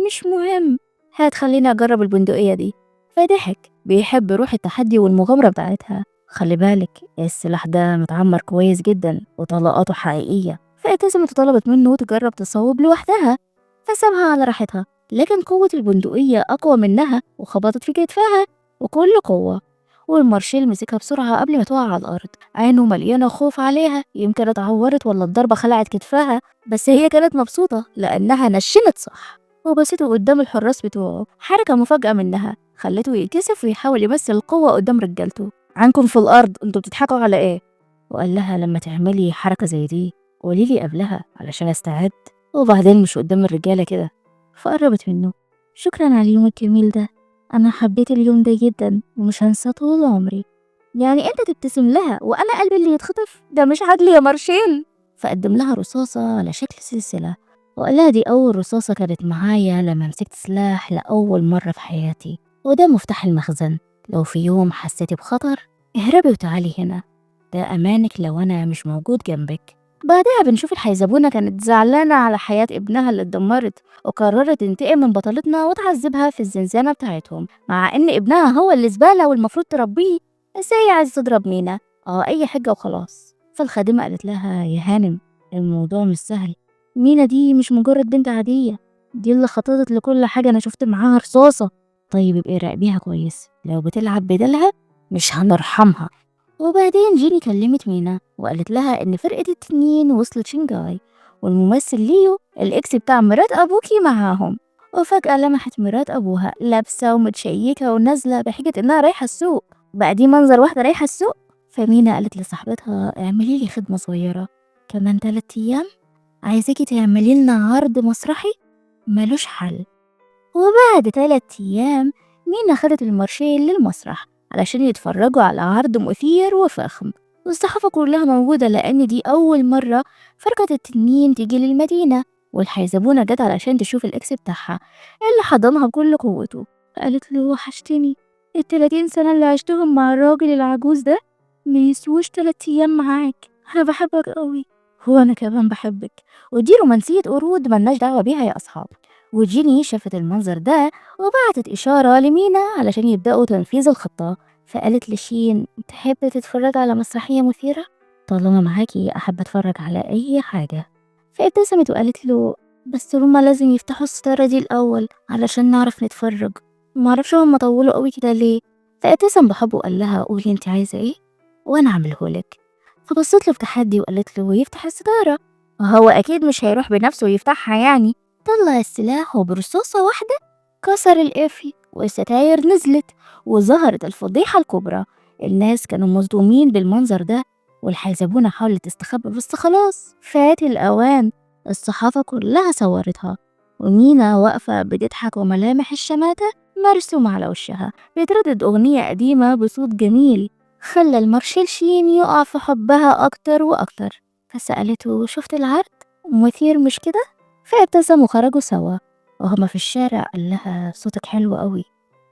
مش مهم، هتخليني أجرب البندقية دي. فضحك، بيحب روح التحدي والمغامرة بتاعتها. خلي بالك السلاح ده متعمر كويس جدا وطلقاته حقيقية. فابتسمت وطلبت منه تجرب تصوب لوحدها، فسابها على راحتها، لكن قوة البندقية أقوى منها وخبطت في كتفها وكل قوة. والمارشيل مسكها بسرعة قبل ما تقع على الأرض، عينه مليانة خوف عليها، يمكن اتعورت ولا الضربة خلعت كتفها، بس هي كانت مبسوطة لأنها نشنت صح. وبسيته قدام الحراس بتوعه، حركة مفاجأة منها خلته يتكسف ويحاول يمثل القوة قدام رجالته. عنكم في الأرض، انتوا بتضحكوا على ايه؟ وقال لها لما تعملي حركة زي دي قوليلي قبلها علشان استعد، وبعدين مش قدام الرجالة كده. فقربت منه. شكرا على اليوم الجميل ده، أنا حبيت اليوم ده جدا ومش هنساه طول عمري. يعني أنت تبتسم لها وأنا قلبي اللي يتخطف؟ ده مش عدل يا مارشيل. فقدم لها رصاصة على شكل سلسلة، وقال لها دي أول رصاصة كانت معايا لما مسكت سلاح لأول مرة في حياتي، وده مفتاح المخزن، لو في يوم حسيتي بخطر اهربي وتعالي هنا، ده أمانك لو أنا مش موجود جنبك. بعدها بنشوف الحيزبونة كانت زعلانة على حياة ابنها اللي اتدمرت، وقررت تنتقم من بطلتنا وتعذبها في الزنزانة بتاعتهم، مع إن ابنها هو اللي زبالة والمفروض تربيه، بس هي عايزة تضرب مينا أي حاجة وخلاص. فالخادمة قالت لها يا هانم الموضوع مش سهل، مينا دي مش مجرد بنت عادية، دي اللي خططت لكل حاجة، أنا شفت معاها رصاصة. طيب يبقى راقبيها كويس، لو بتلعب بدلها مش هنرحمها. وبعدين جيني كلمت مينا وقالت لها إن فرقة التنين وصلت شنغهاي، والممثل ليو الإكس بتاع مرات أبوكي معاهم. وفجأة لمحت مرات أبوها لابسة ومتشيكة ونازلة بحجة إنها رايحة السوق. بقى دي منظر واحدة رايحة السوق؟ فمينا قالت لصاحبتها اعملي لي خدمة صغيرة، كمان 3 أيام عايزاكي تعملي لنا عرض مسرحي ملوش حل. وبعد 3 أيام مينا خدت المارشيل للمسرح علشان يتفرجوا على عرض مثير وفخم، والصحافة كلها موجودة لأن دي أول مرة فرقة التنين تيجي للمدينة. والحيزبونة جت علشان تشوف الإكس بتاعها اللي حضنها بكل قوته. قالت له وحشتني، ال30 سنة اللي عشتهم مع الراجل العجوز ده ما يسووش 3 أيام معاك، أنا بحبك قوي. هو أنا كمان بحبك، ودي رومانسية قرود ملناش دعوة بيها يا أصحاب. وجيني شافت المنظر ده وبعتت إشارة لمينا علشان يبدأوا تنفيذ الخطة. فقالت لشين تحب تتفرج على مسرحية مثيرة؟ طالما معاكي أحب أتفرج على أي حاجة. فابتسمت وقالت له بس هما لازم يفتحوا الستارة دي الأول علشان نعرف نتفرج، معرفش هما طولوا قوي كده ليه. فابتسم بحب وقال لها قولي انت عايزة ايه وأنا أعملهولك. فبصت له بتحدي وقالت له يفتح الستارة، وهو أكيد مش هيروح بنفسه ويفتحها يعني. طلع السلاح وبرصاصة واحدة كسر القفل والستاير نزلت، وظهرت الفضيحة الكبرى. الناس كانوا مصدومين بالمنظر ده، والحيزبونة حاولت تستخبى بس خلاص فات الأوان. الصحافة كلها صورتها، ومينا واقفة بتضحك وملامح الشماتة مرسومة على وشها بتردد أغنية قديمة بصوت جميل خلى المارشال شين يقع في حبها أكتر وأكتر. فسألته شفت العرض؟ مثير مش كده؟ فابتسموا وخرجوا سوا وهما في الشارع. قال لها صوتك حلو قوي،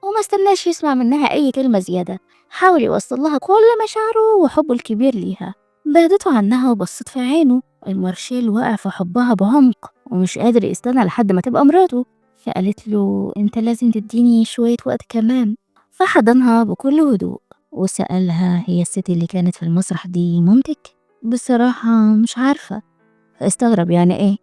وما استناش يسمع منها أي كلمة زيادة. حاول يوصل لها كل مشاعره وحبه الكبير ليها. بعدته عنها وبصت في عينه. المارشال وقع في حبها بعمق ومش قادر يستنى لحد ما تبقى مراته. فقالت له انت لازم تديني شوية وقت كمان. فحضنها بكل هدوء وسألها هي الست اللي كانت في المسرح دي مامتك؟ بصراحة مش عارفة. فاستغرب يعني ايه؟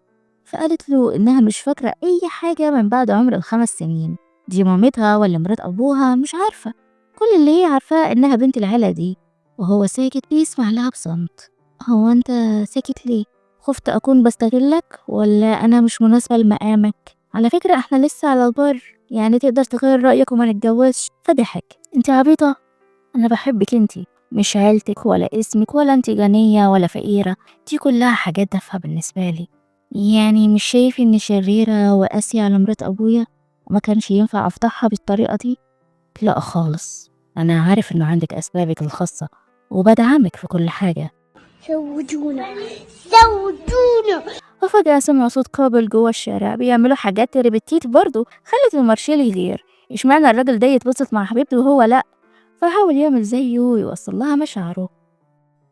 فقالت له انها مش فاكرة اي حاجة من بعد عمر ال5 سنين. دي مامتها ولا مرات ابوها مش عارفة. كل اللي هي عارفاه انها بنت العيلة دي. وهو ساكت بيسمع لها بصمت. هو انت ساكت ليه؟ خفت اكون بستغلك ولا انا مش مناسبة لمقامك؟ على فكرة احنا لسه على البر، يعني تقدر تغير رأيك وما نتجوزش. فضحك. انت عبيطة، انا بحبك انتي، مش عيلتك ولا اسمك ولا انتي غنية ولا فقيرة. دي كلها حاجات تافهة بالنسبة لي. يعني مش شايف اني شريرة وقاسية على مرات ابويا وما كانش ينفع افضحها بالطريقة دي؟ لا خالص، انا عارف انه عندك اسبابك الخاصة وبدعمك في كل حاجة. زوجونا زوجونا. وفجأة سمعوا صوت قابل جوه الشارع بيعملوا حاجات ريبيتيت برضه خلت المارشال يغير. اشمعنى الراجل ده يتبسط مع حبيبته وهو لا؟ فحاول يعمل زيه ويوصل لها مشاعره.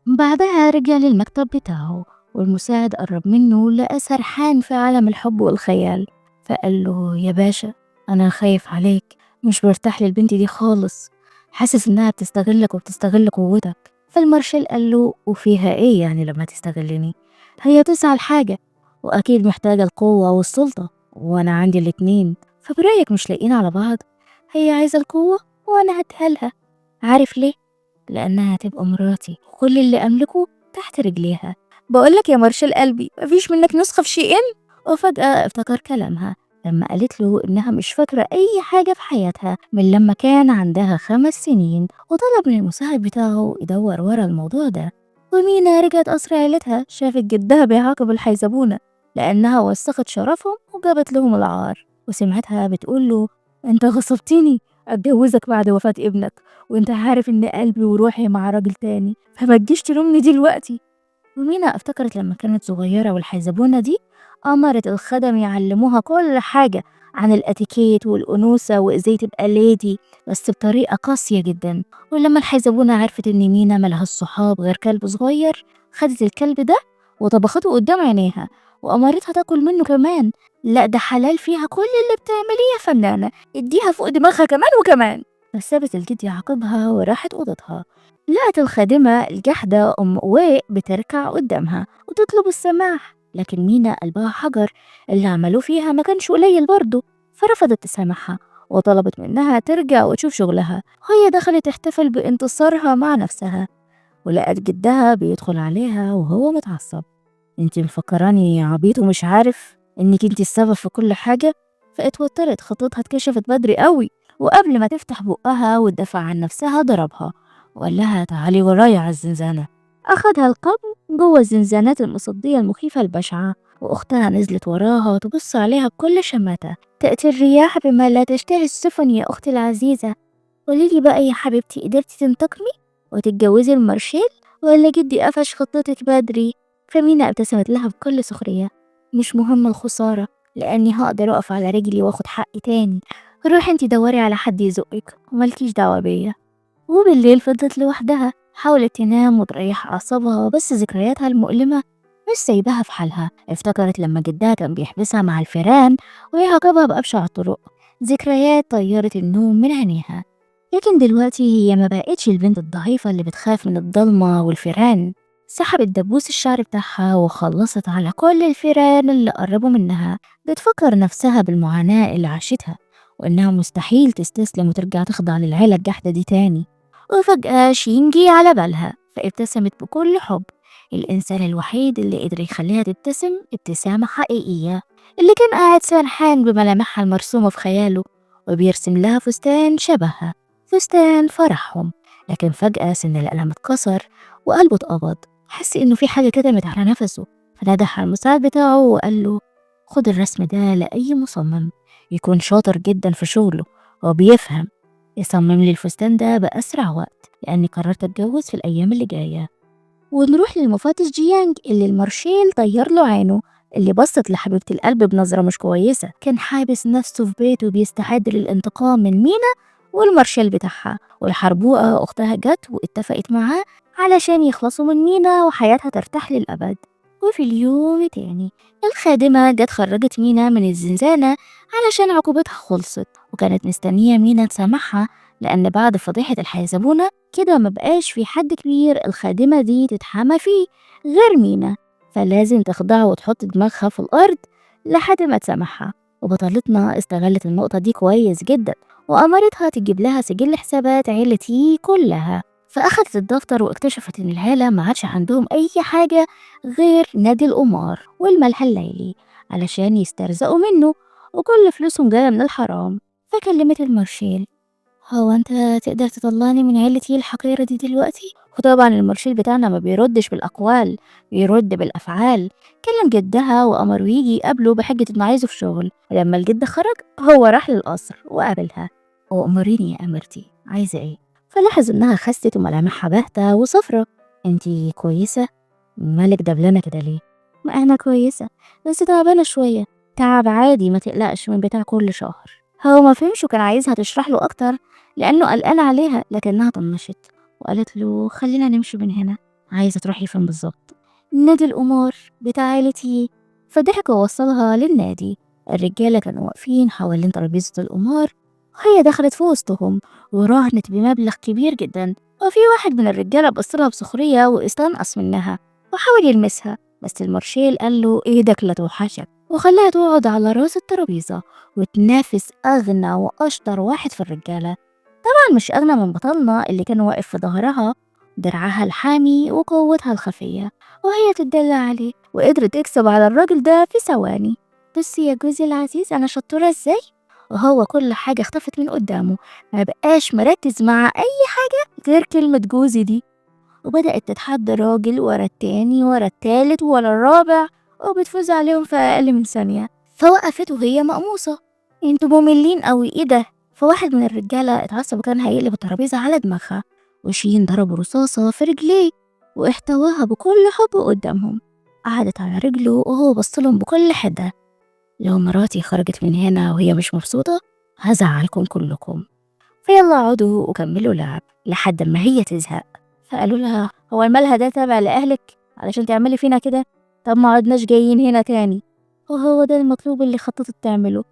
بعدها رجع للمكتب بتاعه والمساعد قرب منه لقى سرحان في عالم الحب والخيال. فقال له يا باشا، أنا خايف عليك، مش برتاح للبنت دي خالص، حاسس إنها بتستغلك وبتستغل قوتك. فالمارشال قال له وفيها إيه يعني لما تستغلني؟ هي تسعى لحاجة وأكيد محتاجة القوة والسلطة وأنا عندي الاتنين. فبرأيك مش لاقيين على بعض؟ هي عايزة القوة وأنا هديها. عارف ليه؟ لأنها هتبقى مراتي وكل اللي أملكه تحت رجليها. بقولك يا مارشال قلبي، مفيش منك نسخة في شيئين. وفجأة افتكر كلامها لما قالت له إنها مش فاكرة أي حاجة في حياتها من لما كان عندها 5 سنين، وطلب من المساعد بتاعه يدور ورا الموضوع ده. ومينا رجعت قصر عيلتها، شافت جدها بيعاقب الحيزبونة لأنها وسخت شرفهم وجابت لهم العار. وسمعتها بتقول له أنت غصبتني أتجوزك بعد وفاة ابنك، وانت عارف ان قلبي وروحي مع راجل تاني، فما تجيش تلومني دلوقتي. ومينا افتكرت لما كانت صغيرة والحيزبونة دي أمرت الخدم يعلموها كل حاجة عن الاتيكيت والأنوثة وازاي تبقى ليدي، بس بطريقة قاسية جدا. ولما الحيزبونة عرفت ان مينا ملهاش الصحاب غير كلب صغير، خدت الكلب ده وطبخته قدام عينيها وأمرتها تاكل منه كمان. لا ده حلال فيها كل اللي بتعمليه يا فنانة، اديها فوق دماغها كمان وكمان. فسابت الجد يعاقبها وراحت أوضتها. لقت الخادمة الجحدة أم قواء بتركع قدامها وتطلب السماح، لكن مينا قلبها حجر، اللي عملوه فيها ما كانش قليل برضه. فرفضت تسامحها وطلبت منها ترجع وتشوف شغلها. وهي دخلت تحتفل بانتصارها مع نفسها ولقت جدها بيدخل عليها وهو متعصب. انتي مفكراني عبيط ومش عارف انك انتي السبب في كل حاجة؟ فاتوترت، خطتها اتكشفت بدري قوي، وقبل ما تفتح بقها وتدافع عن نفسها ضربها وقال لها تعالي ورايا على الزنزانة. أخدها القبر جوه الزنزانات المصدية المخيفة البشعة، وأختها نزلت وراها تبص عليها بكل شماتة. تأتي الرياح بما لا تشتهي السفن يا أختي العزيزة. قوليلي بقى يا حبيبتي، قدرتي تنتقمي وتتجوزي المارشال ولا جدي قفش خطتك بدري؟ فمينا ابتسمت لها بكل سخرية. مش مهم الخسارة، لأني هقدر أقف على رجلي وأخد حقي تاني. روحي انتي دوري على حد يزقك وملكيش دعوة بيا. وبالليل فضلت لوحدها، حاولت تنام وتريح أعصابها، بس ذكرياتها المؤلمة مش سايباها في حالها. افتكرت لما جدها كان بيحبسها مع الفيران ويعاقبها بأبشع الطرق. ذكريات طيرت النوم من عينيها. لكن دلوقتي هي ما بقتش البنت الضعيفة اللي بتخاف من الضلمة والفيران. سحبت دبوس الشعر بتاعها وخلصت على كل الفيران اللي قربوا منها. بتفكر نفسها بالمعاناة اللي عاشتها وإنها مستحيل تستسلم وترجع تخضع للعيلة الجحدة دي تاني. وفجأة شين جه على بالها فابتسمت بكل حب. الإنسان الوحيد اللي قدر يخليها تبتسم ابتسامة حقيقية، اللي كان قاعد سرحان بملامحها المرسومة في خياله وبيرسم لها فستان شبهها، فستان فرحهم. لكن فجأة سن القلم اتكسر وقلبه اتقبض، حس إنه في حاجة كتمت على نفسه. فنادى على المساعد بتاعه وقال له خد الرسم ده لأي مصمم يكون شاطر جدا في شغله وبيفهم، يصمم لي الفستان ده بأسرع وقت، لأني قررت أتجوز في الأيام اللي جاية. ونروح للمفتش جيانج اللي المارشال طير له عينه، اللي بصت لحبيبة القلب بنظرة مش كويسة. كان حابس نفسه في بيته بيستعد للانتقام من مينا والمارشال بتاعها. والحربوقة أختها جت واتفقت معاه علشان يخلصوا من مينا وحياتها ترتاح للأبد. وفي اليوم تاني الخادمة جت خرجت مينا من الزنزانة علشان عقوبتها خلصت، وكانت مستنية مينا تسامحها لأن بعد فضيحة الحيزبونة كده مبقاش في حد كبير الخادمة دي تتحامى فيه غير مينا، فلازم تخضع وتحط دماغها في الأرض لحد ما تسامحها. وبطلتنا استغلت النقطة دي كويس جدا وأمرتها تجيب لها سجل حسابات عيلتي كلها. فأخدت الدفتر واكتشفت إن العيلة ما عادش عندهم أي حاجة غير نادي القمار والملح الليلي علشان يسترزقوا منه، وكل فلوسهم جاية من الحرام. فكلمت المارشال: هو انت تقدر تطلعني من عيلتي الحقيرة دي دلوقتي؟ وطبعا المارشال بتاعنا ما بيردش بالأقوال، بيرد بالأفعال. كلم جدها وأمره يجي يقابله بحجة إنه عايزه في شغل. ولما الجد خرج هو راح للقصر وقابلها: وأمريني يا أمرتي، عايزة إيه؟ فلاحظ إنها خست وملامحها باهتة وصفرة. انتي كويسة؟ مالك دبلانة كده ليه؟ ما أنا كويسة، بس تعبانة شوية. تعب عادي، ما تقلقش، من بتاع كل شهر. هو ما فهمش وكان عايزها تشرح له أكتر لأنه قلقان عليها، لكنها طنشت وقالت له: خلينا نمشي من هنا. عايزة تروحي فين بالظبط؟ نادي القمار بتاع عيلتي. فضحك ووصلها للنادي. الرجالة كانوا واقفين حوالين ترابيزة القمار، وهي دخلت في وسطهم وراهنت بمبلغ كبير جدا. وفي واحد من الرجالة بصلها بسخرية واستنقص منها وحاول يلمسها، بس المارشال قال له: ايدك لا توحشك، وخلاها تقعد على راس الترابيزة وتنافس أغنى وأشطر واحد في الرجالة. طبعا مش أغنى من بطلنا اللي كان واقف في ظهرها، درعها الحامي وقوتها الخفية، وهي تدلع عليه وقدرت تكسب على الراجل ده في ثواني. بصي يا جوزي العزيز أنا شطورة ازاي. وهو كل حاجة اختفت من قدامه، ما بقاش مركز مع أي حاجة غير كلمة جوزي دي. وبدأت تتحدى راجل ورا التاني ورا التالت ورا الرابع، وبتفوز عليهم في أقل من ثانية. فوقفت وهي مقموصة: انتوا مملين قوي، ايه ده؟ فواحد من الرجالة اتعصب وكان هيقلب الترابيزة على دماغها، وشين ضرب رصاصة في رجليه واحتواها بكل حب قدامهم. قعدت على رجله وهو بصلهم بكل حدة: لو مراتي خرجت من هنا وهي مش مبسوطة هزعلكم كلكم، فيلا اقعدوا وكملوا لعب لحد ما هي تزهق. فقالوا لها: هو الملهى ده تابع لأهلك علشان تعملي فينا كده؟ طب ما عدناش جايين هنا تاني. وهو ده المطلوب اللي خططت تعمله،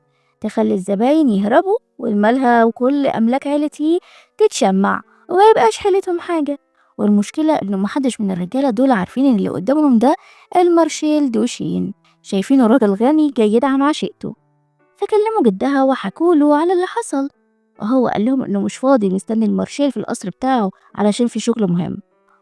تخلي الزباين يهربوا والملهى وكل أملاك عيلتي تتشمع وما يبقاش حيلتهم حاجة. والمشكلة إنه محدش من الرجالة دول عارفين إن اللي قدامهم ده المارشال دوشين، شايفينه راجل غني جاي يدعم عشيقته. فكلموا جدها وحكوله على اللي حصل، وهو قال لهم إنه مش فاضي مستني المارشال في القصر بتاعه علشان في شغل مهم.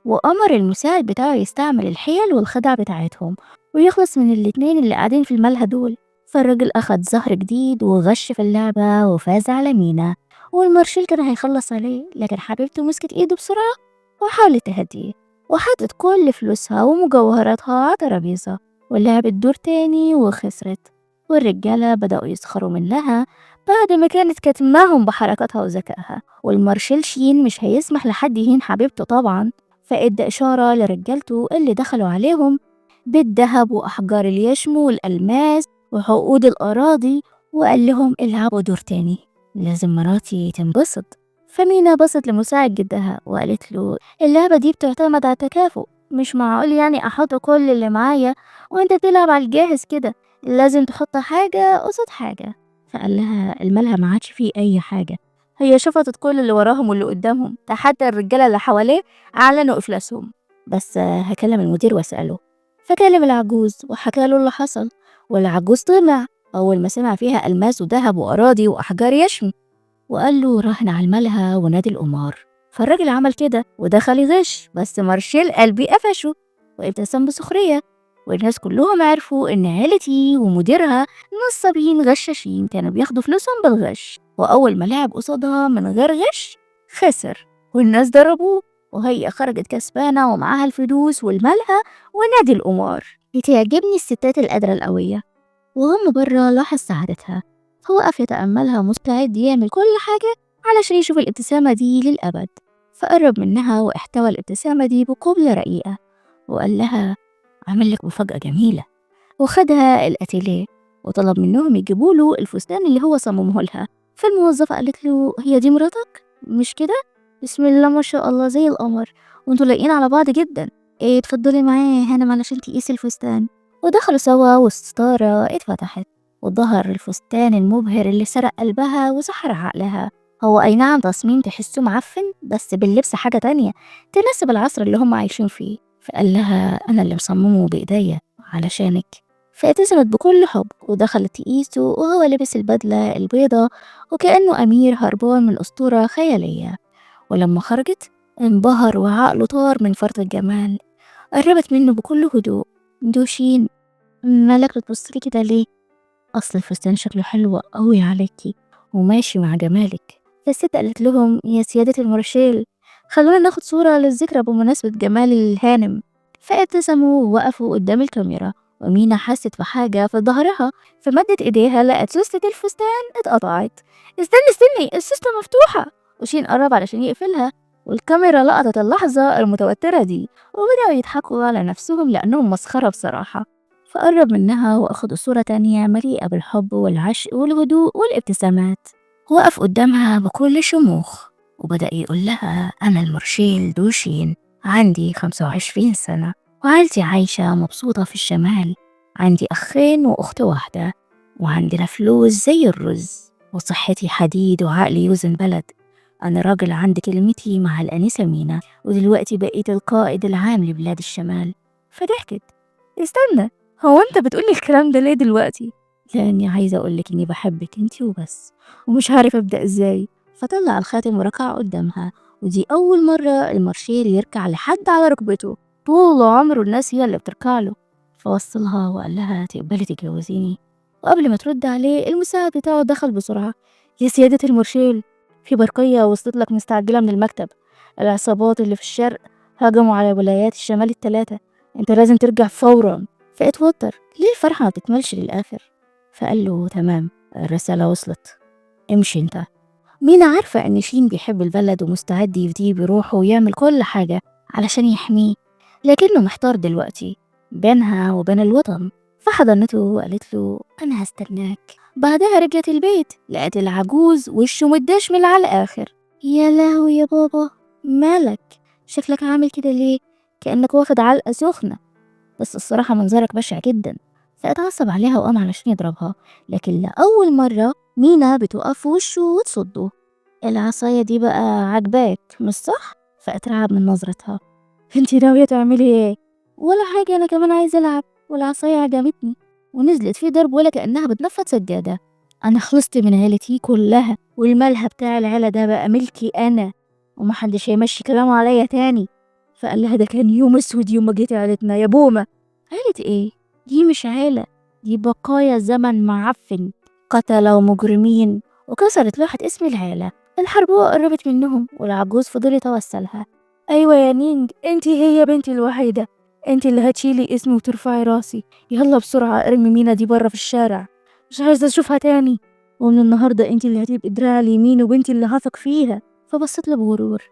وأمر المساعد بتاعه يستعمل الحيل والخدع بتاعتهم ويخلص من الاتنين اللي قاعدين في الملهى دول. فالراجل أخد زهر جديد وغش في اللعبة وفاز على مينا، والمارشال كان هيخلص عليه، لكن حبيبته مسكت إيده بسرعة وحاولت تهديه، وحطت كل فلوسها ومجوهراتها على ترابيزة ولعبت دور تاني وخسرت. والرجالة بدأوا يسخروا منها بعد ما كانت كاتماهم بحركاتها وذكائها. والمارشال شين مش هيسمح لحد يهين حبيبته طبعا، فإدى إشارة لرجالته اللي دخلوا عليهم بالذهب وأحجار اليشم والألماس وعقود الأراضي، وقال لهم: العبوا دور تاني، لازم مراتي تنبسط. فمينا بصت لمساعد جدها وقالت له: اللعبة دي بتعتمد على التكافؤ، مش معقول يعني أحط كل اللي معايا وانت تلعب على الجاهز كده، لازم تحط حاجة قصاد حاجة. فقال لها: الملهى ما عادش فيه أي حاجة. هي شفطت كل اللي وراهم واللي قدامهم، ده حتى الرجالة اللي حواليه أعلنوا إفلاسهم. بس هكلم المدير وأسأله. فكلم العجوز وحكى له اللي حصل، والعجوز طلع أول ما سمع فيها ألماس وذهب وأراضي وأحجار يشم، وقال له راهن على الملهى ونادي القمار. فالراجل عمل كده ودخل يغش، بس مارشال قلبي قفشه وابتسم بسخرية. والناس كلهم عرفوا إن عيلتي ومديرها نصابين غشاشين كانوا بياخدوا فلوسهم بالغش. وأول ما لعب قصادها من غير غش خسر، والناس ضربوه، وهي خرجت كسبانة ومعاها الفلوس والملهى ونادي القمار. بتعجبني الستات القادرة القوية. وهم برا لاحظ سعادتها، فوقف يتأملها مستعد يعمل كل حاجة علشان يشوف الابتسامة دي للأبد. فقرب منها واحتوى الابتسامة دي بقبلة رقيقة، وقال لها عامل لك مفاجأة جميلة، وخدها الأتيليه وطلب منهم يجيبوا له الفستان اللي هو صممه لها. فالموظفة قالت له هي دي مراتك مش كده؟ بسم الله ما شاء الله زي القمر، وانتوا لايقين على بعض جدا. ايه اتفضلي معايا يا هانم علشان تقيسي الفستان. ودخلوا سوا والستارة اتفتحت وظهر الفستان المبهر اللي سرق قلبها وسحر عقلها. هو أي نعم تصميم تحسه معفن، بس باللبس حاجة تانية تناسب العصر اللي هم عايشين فيه. فقال لها أنا اللي مصممه بإيديا علشانك. فابتسمت بكل حب ودخلت تقيسه وهو لبس البدلة البيضة وكأنه أمير هربان من أسطورة خيالية. ولما خرجت انبهر وعقله طار من فرط الجمال. قربت منه بكل هدوء. دوشين، مالك بتبصلي كده ليه؟ أصل الفستان شكله حلو قوي عليكي وماشي مع جمالك. فالست قالت لهم يا سيادة المرشال، خلونا ناخد صورة للذكرى بمناسبة جمال الهانم. فابتسموا ووقفوا قدام الكاميرا، ومينا حست بحاجة في ظهرها، فمدت ايديها لقت سوستة الفستان اتقطعت. استني استني السوستة مفتوحة. وشين قرب علشان يقفلها، والكاميرا لقطت اللحظة المتوترة دي وبدأوا يضحكوا على نفسهم لأنهم مسخرة بصراحة. فقرب منها وأخد صورة تانية مليئة بالحب والعشق والهدوء والابتسامات. وقف قدامها بكل شموخ وبدأ يقول لها أنا المرشيل دوشين، عندي 25 سنة وعيلتي عايشة مبسوطة في الشمال. عندي أخين وأخت واحدة، وعندنا فلوس زي الرز، وصحتي حديد وعقلي يوزن بلد. أنا راجل عند كلمتي مع الأنسة مينا، ودلوقتي بقيت القائد العام لبلاد الشمال. فضحكت. استنى، هو انت بتقولي الكلام ده ليه دلوقتي؟ لاني عايزه اقولك اني بحبك انتي وبس، ومش عارف ابدا ازاي. فطلع الخاتم وركع قدامها، ودي اول مره المارشير يركع لحد على ركبته. طول عمره الناس هي اللي بتركع له. فوصلها وقال لها تقبلي تتجوزيني. وقبل ما ترد عليه المساعد بتاعه دخل بسرعه. يا سياده المارشال، في برقيه وصلت لك مستعجله من المكتب. العصابات اللي في الشرق هجموا على ولايات الشمال الثلاثه، انت لازم ترجع فورا. فاتوتر ليه الفرحة ما تكملش للآخر. فقال له تمام، الرسالة وصلت، امشي انت. مينا عارفة ان شين بيحب البلد ومستعد يفديه بروحه ويعمل كل حاجة علشان يحميه، لكنه محتار دلوقتي بينها وبين الوطن. فحضنته وقالت له أنا هستناك. بعدها رجعت البيت لقت العجوز وشه متدشمل على الآخر. يا لهوي يا بابا، مالك؟ شكلك عامل كده ليه؟ كأنك واخد علقة سخنة. بس الصراحة منظرك بشع جدا. فاتعصب عليها وقام علشان يضربها، لكن لأول مرة مينا بتوقف في وشه وتصده. العصاية دي بقى عجباك مش صح؟ فاترعب من نظرتها. انتي ناوية تعملي ايه؟ ولا حاجة، انا كمان عايزة العب، والعصاية عجبتني. ونزلت في ضرب ولا كأنها بتنفض سجادة. انا خلصت من عيلتي كلها، والملهى بتاع العيلة ده بقى ملكي انا، ومحدش هيمشي كلامه عليا تاني. فقال لها ده كان يوم اسود يوم ما جيتي عيلتنا يا بومة. عيلة ايه؟ دي مش عيلة، دي بقايا زمن معفن، قتلة ومجرمين. وكسرت لوحة اسم العيلة. الحربوة قربت منهم والعجوز فضل يتوسلها. ايوه يا نينج، انتي هي بنتي الوحيدة، انتي اللي هتشيلي اسمي وترفعي راسي. يلا بسرعة ارمي مينا دي برا في الشارع، مش عايزة اشوفها تاني. ومن النهاردة انتي اللي هتبقي دراعي اليمين وبنتي اللي هثق فيها. فبصت له بغرور.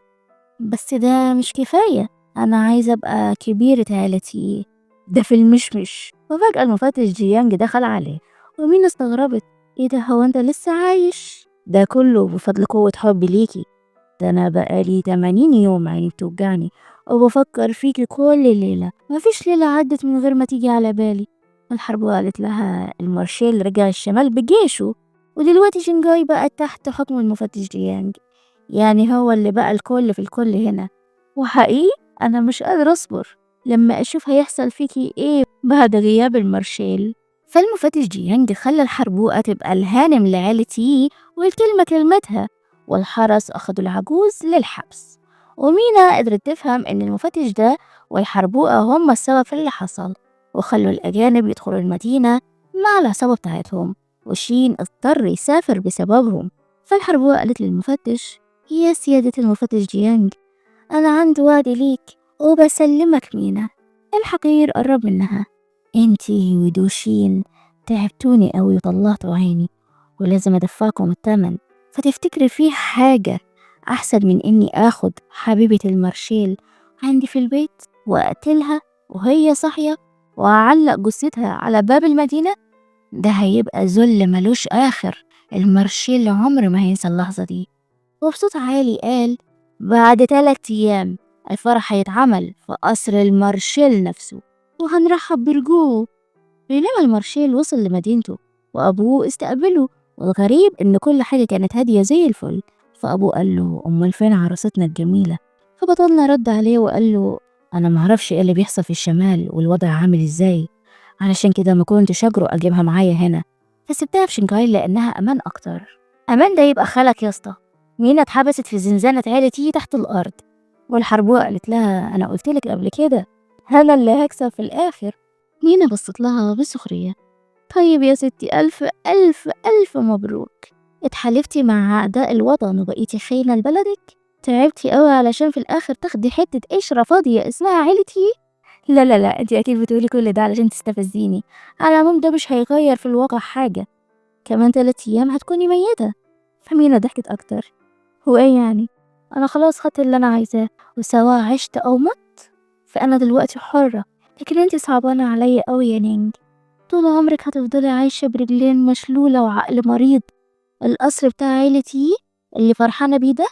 بس ده مش كفاية، أنا عايزة أبقى كبيرة عيلتي. ده في المشمش. وفجأة المفتش جيانج دخل عليه، ومين استغربت. ايه ده، هو انت لسه عايش؟ ده كله بفضل قوة حبي ليكي. ده أنا بقالي 80 يوم عيني بتوجعني وبفكر فيكي كل ليلة، مفيش ليلة عدت من غير ما تيجي على بالي. الحرب قالت لها المارشال رجع الشمال بجيشه، ودلوقتي شنجاي بقى تحت حكم المفتش جيانج، يعني هو اللي بقى الكل في الكل هنا. وحقيقي أنا مش قادرة أصبر لما أشوف هيحصل فيكي إيه بعد غياب المارشال. فالمفتش جيانج خلى الحربوقة تبقى الهانم لعيلة يي، والكلمة كلمتها. والحرس أخدوا العجوز للحبس. ومينا قدرت تفهم إن المفتش ده والحربوقة هم السبب في اللي حصل، وخلوا الأجانب يدخلوا المدينة مع العصابة بتاعتهم، وشين اضطر يسافر بسببهم. فالحربوقة قالت للمفتش يا سيادة المفتش جيانج، أنا عندي وعد ليك وبسلمك مينا. الحقير قرب منها. انتي ودوشين تعبتوني قوي وطلعتوا عيني، ولازم أدفعكم التمن. فتفتكري فيه حاجة أحسن من إني آخد حبيبة المارشال عندي في البيت وأقتلها؟ وهي صاحية وهعلق جثتها على باب المدينة، ده هيبقى ذل ملوش آخر. المارشيل عمر ما هينسى اللحظة دي. وبصوت عالي قال: بعد 3 أيام الفرح هيتعمل في قصر المارشيل نفسه، وهنرحب برجوعه. بينما المارشيل وصل لمدينته وأبوه استقبله، والغريب إن كل حاجة كانت هادية زي الفل. فأبوه قال له: أمال فين عروستنا الجميلة؟ فبطلنا رد عليه وقال له: أنا معرفش إيه اللي بيحصل في الشمال والوضع عامل إزاي، علشان كده ما كنتش أجرؤ أجيبها معايا هنا، فسبتها في شنغهاي لأنها أمان أكتر. أمان ده يبقى خالك يا اسطى. مينا اتحبست في زنزانة عيلتي تحت الأرض، والحربوة قالت لها: أنا قلتلك قبل كده أنا اللي هكسب في الآخر. مينا بصت لها بسخرية: طيب يا ستي، ألف ألف ألف مبروك. اتحالفتي مع أعداء الوطن وبقيتي خاينة لبلدك؟ تعبتي قوي علشان في الآخر تاخدي حتة قشرة فاضية اسمها عيلتي؟ لا لا لا، انتي أكيد بتقولي كل ده علشان تستفزيني. على العموم ده مش هيغير في الواقع حاجة، كمان 3 أيام هتكوني ميتة. فمينا ضحكت أكتر: هو إيه يعني؟ أنا خلاص خدت اللي أنا عايزاه، وسواء عشت أو مت فأنا دلوقتي حرة. لكن انتي صعبانة عليا قوي يا نينج، طول عمرك هتفضلي عايشة برجلين مشلولة وعقل مريض. القصر بتاع عيلتي اللي فرحانة بيه ده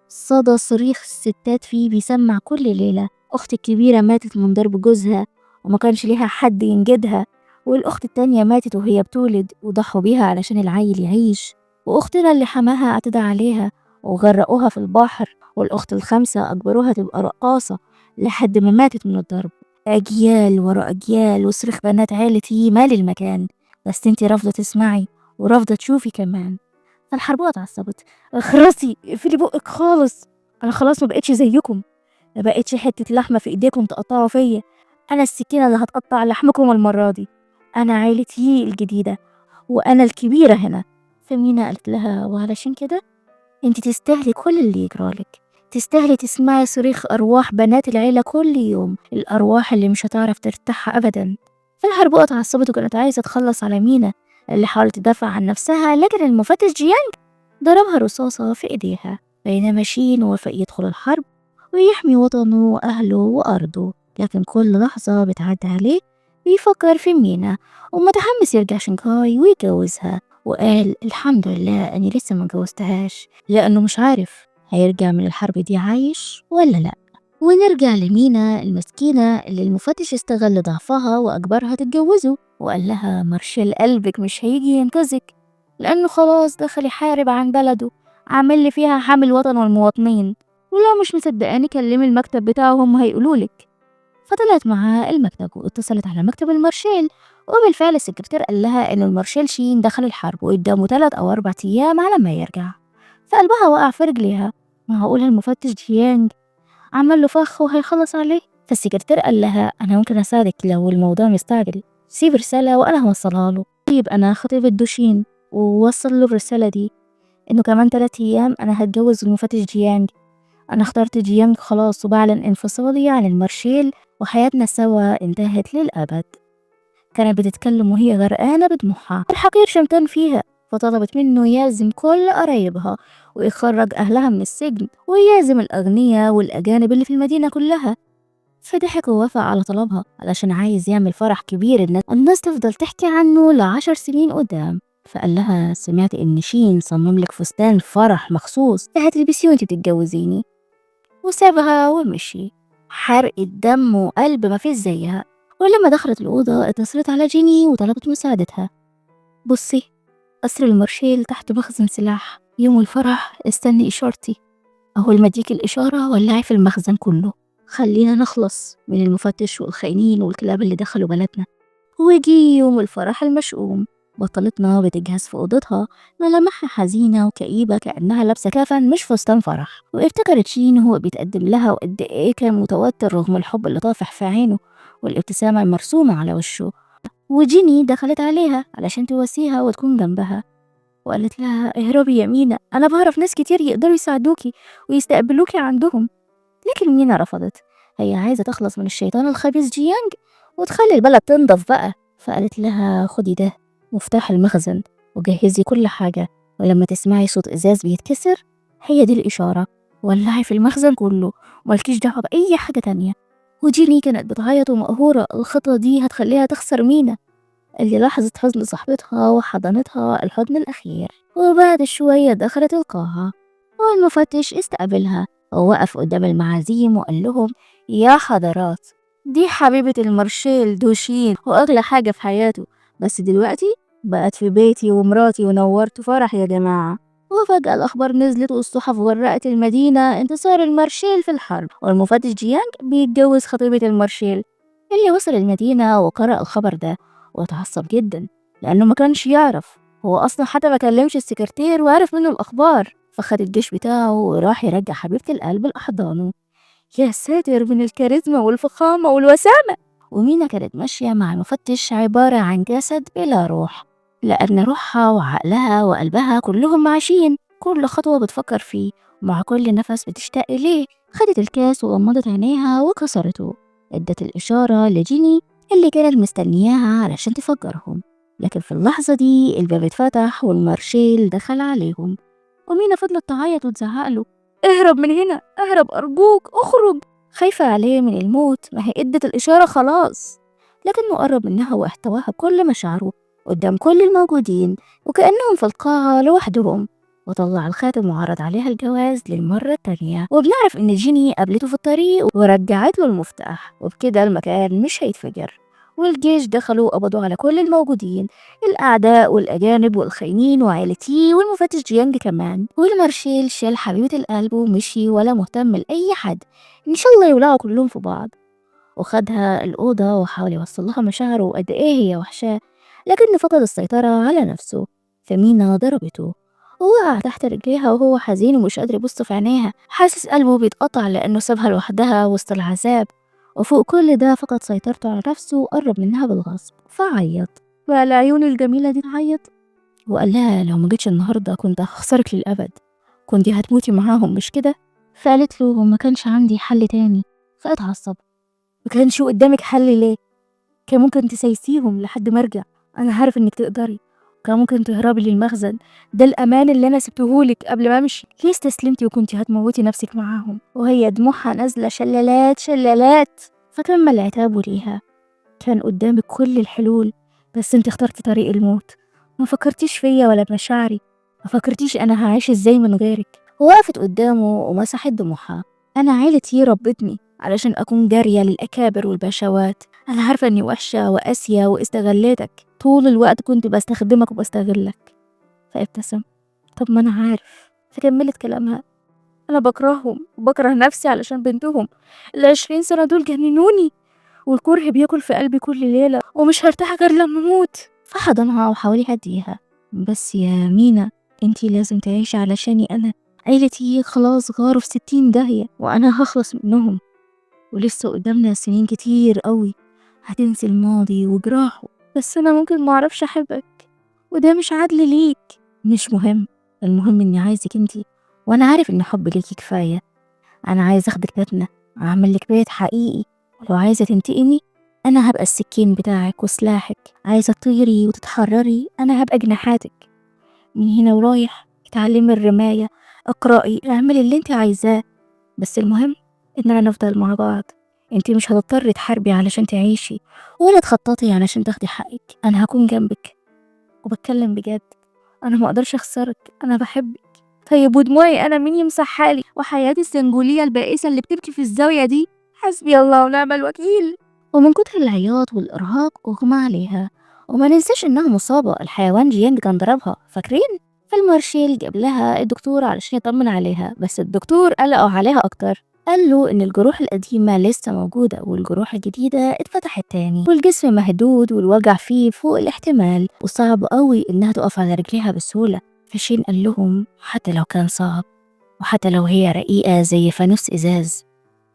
صدى صريخ الستات فيه بيسمع كل ليلة. أختي الكبيرة ماتت من ضرب جوزها وما كانش ليها حد ينجدها، والأخت التانية ماتت وهي بتولد وضحوا بيها علشان العيل يعيش، وأختنا اللي حماها اعتدى عليها وغرقوها في البحر، والأخت الخامسة أجبروها تبقى رقاصة لحد ما ماتت من الضرب. أجيال ورا أجيال وصريخ بنات عيلتي مالي المكان، بس انتي رافضة تسمعي ورافضة تشوفي كمان. فالحربوة اتعصبت: اخرسي، اقفلي بقك خالص، انا خلاص ما بقتش زيكم، ما بقتش حتة لحمة في ايديكم تقطعوا فيا، انا السكينة اللي هتقطع لحمكم المرة دي، انا عيلتي الجديدة وانا الكبيرة هنا. فمينا قالت لها: وعلشان كده انتي تستاهلي كل اللي يجرالك، تستاهلي تسمعي صريخ أرواح بنات العيلة كل يوم، الأرواح اللي مش هتعرف ترتاح أبدا. فالحربوقة اتعصبت وكانت عايزة تخلص على مينا اللي حاولت تدافع عن نفسها، لكن المفتش جيانج ضربها رصاصة في إيديها. بينما شين وافق يدخل الحرب ويحمي وطنه وأهله وأرضه، لكن كل لحظة بتعدي عليه بيفكر في مينا ومتحمس يرجع شنغهاي ويتجوزها. وقال: الحمد لله أني لسه ما جوزتهاش، لأنه مش عارف هيرجع من الحرب دي عايش ولا لأ. ونرجع لمينا المسكينة اللي المفتش استغل ضعفها وأجبرها تتجوزه، وقال لها: مارشال قلبك مش هيجي ينقذك، لأنه خلاص دخل يحارب عن بلده، عامل لي فيها حامل وطن والمواطنين، ولو مش مصدقاني كلمي المكتب بتاعهم هيقولولك. فطلعت معاه المكتب واتصلت على مكتب المارشال، وبالفعل السكرتير قال لها إن المارشال شين دخل الحرب وقدامه 3 أو 4 أيام على ما يرجع. فقلبها وقع في رجليها، معقول المفتش جيانج عمل له فخ وهيخلص عليه؟ فالسكرتير قال لها: أنا ممكن أساعدك لو الموضوع مستعجل، سيب رسالة وأنا هوصلها له. طيب، أنا خطيب الدوشين ووصل له الرسالة دي إنه كمان 3 أيام أنا هتجوز المفتش جيانج. أنا اخترت جيانج خلاص وبعلن انفصالي عن المارشيل، وحياتنا سوا انتهت للأبد. كانت بتتكلم وهي غرقانة بدموعها، الحقير شمتان فيها، فطلبت منه يعزم كل قرايبها ويخرج أهلها من السجن ويعزم الأغنياء والأجانب اللي في المدينة كلها. فضحك ووافق على طلبها علشان عايز يعمل فرح كبير الناس تفضل تحكي عنه ل10 سنين قدام. فقال لها: سمعت إن شين صمم لك فستان فرح مخصوص هتلبسيه وانتي بتتجوزيني. وسابها ومشي، حرق الدم وقلب ما فيش زيها. ولما دخلت الأوضة اتصلت على جيني وطلبت مساعدتها: بصي، قصر المارشيل تحت مخزن سلاح، يوم الفرح استني إشارتي، أول ما اديك الإشارة ولعي في المخزن كله، خلينا نخلص من المفتش والخاينين والكلاب اللي دخلوا بلدنا. وجي يوم الفرح المشؤوم، بطلتنا بتجهز في أوضتها، ملامحها حزينة وكئيبة كأنها لابسة كفن مش فستان فرح. وافتكرت شين وهو بيتقدم لها وقد إيه كان متوتر رغم الحب اللي طافح في عينه والابتسامة المرسومة على وشه. وجيني دخلت عليها علشان تواسيها وتكون جنبها، وقالت لها: اهربي يا مينا، أنا بعرف ناس كتير يقدروا يساعدوكي ويستقبلوكي عندهم. لكن مينا رفضت، هي عايزة تخلص من الشيطان الخبيث جيانج وتخلي البلد تنضف بقى. فقالت لها: خدي ده مفتاح المخزن وجهزي كل حاجة، ولما تسمعي صوت إزاز بيتكسر هي دي الإشارة، ولعي في المخزن كله وملكيش دعوة بأي حاجة تانية. وجيني كانت بتعيط ومقهورة، الخطوة دي هتخليها تخسر مينا اللي لاحظت حزن صاحبتها وحضنتها الحضن الأخير. وبعد شوية دخلت القاعة والمفتش استقبلها ووقف قدام المعازيم وقال لهم: يا حضرات، دي حبيبة المارشال دوشين وأغلى حاجة في حياته، بس دلوقتي بقت في بيتي ومراتي ونورت فرح يا جماعة. وفجأة الأخبار نزلت والصحف غرقت المدينة انتصار المارشال في الحرب، والمفتش جيانج بيتجوز خطيبة المارشال. اللي وصل المدينة وقرأ الخبر ده وتعصب جدا لأنه ما كانش يعرف، هو أصلا حتى ما كلمش السكرتير وعرف منه الأخبار، فخد الجيش بتاعه وراح يرجع حبيبة القلب لأحضانه. يا ساتر من الكاريزما والفخامة والوسامة. ومينا كانت ماشية مع المفتش عبارة عن جسد بلا روح، لأن روحها وعقلها وقلبها كلهم عايشين، كل خطوة بتفكر فيه ومع كل نفس بتشتاق إليه. خدت الكاس وغمضت عينيها وكسرته، ادت الإشارة لجيني اللي كانت مستنياها علشان تفجرهم، لكن في اللحظة دي الباب اتفتح والمارشيل دخل عليهم. ومينا فضلت تعيط وتزعقله: اهرب من هنا، اهرب أرجوك، اخرج. خايفة عليه من الموت، ما هي ادت الإشارة خلاص، لكنه قرب منها واحتواها بكل مشاعره قدام كل الموجودين وكأنهم في القاعة لوحدهم، وطلع الخاتم وعرض عليها الجواز للمرة التانية. وبنعرف إن جيني قابلته في الطريق ورجعت له المفتاح، وبكده المكان مش هيتفجر. والجيش دخلوا وقبضوا على كل الموجودين، الأعداء والأجانب والخاينين وعائلتي والمفتش جيانج كمان. والمارشال شال حبيبة القلب ومشي ولا مهتم لأي حد، إن شاء الله يولعوا كلهم في بعض. وخدها الأوضة وحاول يوصل لها مشاعره وقد إيه هي وحشاه، لكنه فقد السيطرة على نفسه، فمينا ضربته ووقع تحت رجليها وهو حزين ومش قادر يبص في عينيها، حاسس قلبه بيتقطع لأنه سابها لوحدها وسط العذاب. وفوق كل ده فقد سيطرته على نفسه وقرب منها بالغصب فعيط، بقى العيون الجميلة دي تعيط وقال لها: لو ما جيتش النهاردة كنت هخسرك للأبد، كنتي هتموتي معاهم مش كده؟ فقالت له: ما كانش عندي حل تاني. فاتعصب: ما كانش قدامك حل ليه؟ كان ممكن تسيسيهم لحد ما ارجع، انا عارف انك تقدري، كان ممكن تهربي للمخزن، ده الامان اللي انا سبتهولك قبل ما امشي، ليه استسلمتي وكنتي هتموتي نفسك معاهم؟ وهي دموعها نازله شلالات شلالات. فكمل عتابه ليها: كان قدامك كل الحلول، بس انت اخترتي طريق الموت، ما فكرتيش فيا ولا بمشاعري، ما فكرتيش انا هعيش ازاي من غيرك. ووقفت قدامه ومسحت دموعها: انا عيلتي ربتني علشان اكون جارية للاكابر والبشوات، انا عارفة اني وحشة وقاسية واستغليتك، طول الوقت كنت بستخدمك وبستغلك. فابتسم: طب ما انا عارف. فكملت كلامها: انا بكرههم وبكره نفسي علشان بنتهم، ال20 سنة دول جننوني، والكره بياكل في قلبي كل ليلة ومش هرتاح غير لما اموت. فحضنها وحاول يهديها: بس يا مينا، انتي لازم تعيشي علشاني انا، عيلتي خلاص غاروا في 60 داهية وانا هخلص منهم، ولسه قدامنا سنين كتير قوي هتنسي الماضي وجراحه، بس انا ممكن معرفش احبك وده مش عدل ليك. مش مهم، المهم اني عايزك انتي، وانا عارف ان حب ليكي كفاية. انا عايز اخدك بيتنا، اعمل لك بيت حقيقي، ولو عايزة تنتقمي انا هبقى السكين بتاعك وسلاحك، عايزة تطيري وتتحرري انا هبقى جناحاتك. من هنا ورايح اتعلمي الرماية، اقرأي، اعملي اللي انت عايزاه، بس المهم اننا نفضل مع بعض. انت مش هتضطري تحاربي علشان تعيشي ولا تخططي علشان تاخدي حقك، انا هكون جنبك وبتكلم بجد، انا ما اقدرش اخسرك، انا بحبك. طيب ودموعي انا مين يمسحها لي؟ وحياتي السنجوليه البائسه اللي بتبكي في الزاويه دي؟ حسبي الله ونعم الوكيل. ومن كتر العياط والارهاق اغمى عليها، وما ننساش انها مصابه، الحيوان جيانج كان ضربها فاكرين؟ فالمارشال جاب لها الدكتور علشان يطمن عليها، بس الدكتور قلقوا عليها اكتر، قال له ان الجروح القديمه لسه موجوده والجروح الجديده اتفتحت تاني، والجسم مهدود والوجع فيه فوق الاحتمال، وصعب قوي انها تقف على رجليها بسهوله. فشين قال لهم: حتى لو كان صعب، وحتى لو هي رقيقه زي فانوس ازاز،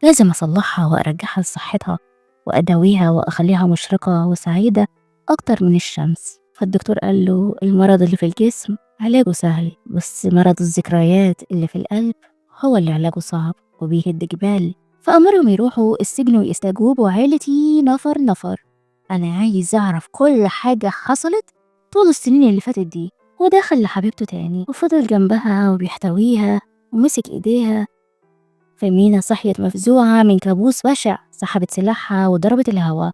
لازم اصلحها وارجعها لصحتها واداويها واخليها مشرقه وسعيده اكتر من الشمس. فالدكتور قال له: المرض اللي في الجسم علاجه سهل، بس مرض الذكريات اللي في القلب هو اللي علاجه صعب وبيهد جبال. فأمرهم يروحوا السجن ويستجوبوا عيلتي نفر نفر. أنا عايز أعرف كل حاجة حصلت طول السنين اللي فاتت دي. ودخل لحبيبته تاني وفضل جنبها وبيحتويها ومسك إيديها. فمينا صحيت مفزوعة من كابوس بشع، سحبت سلاحها وضربت الهوا،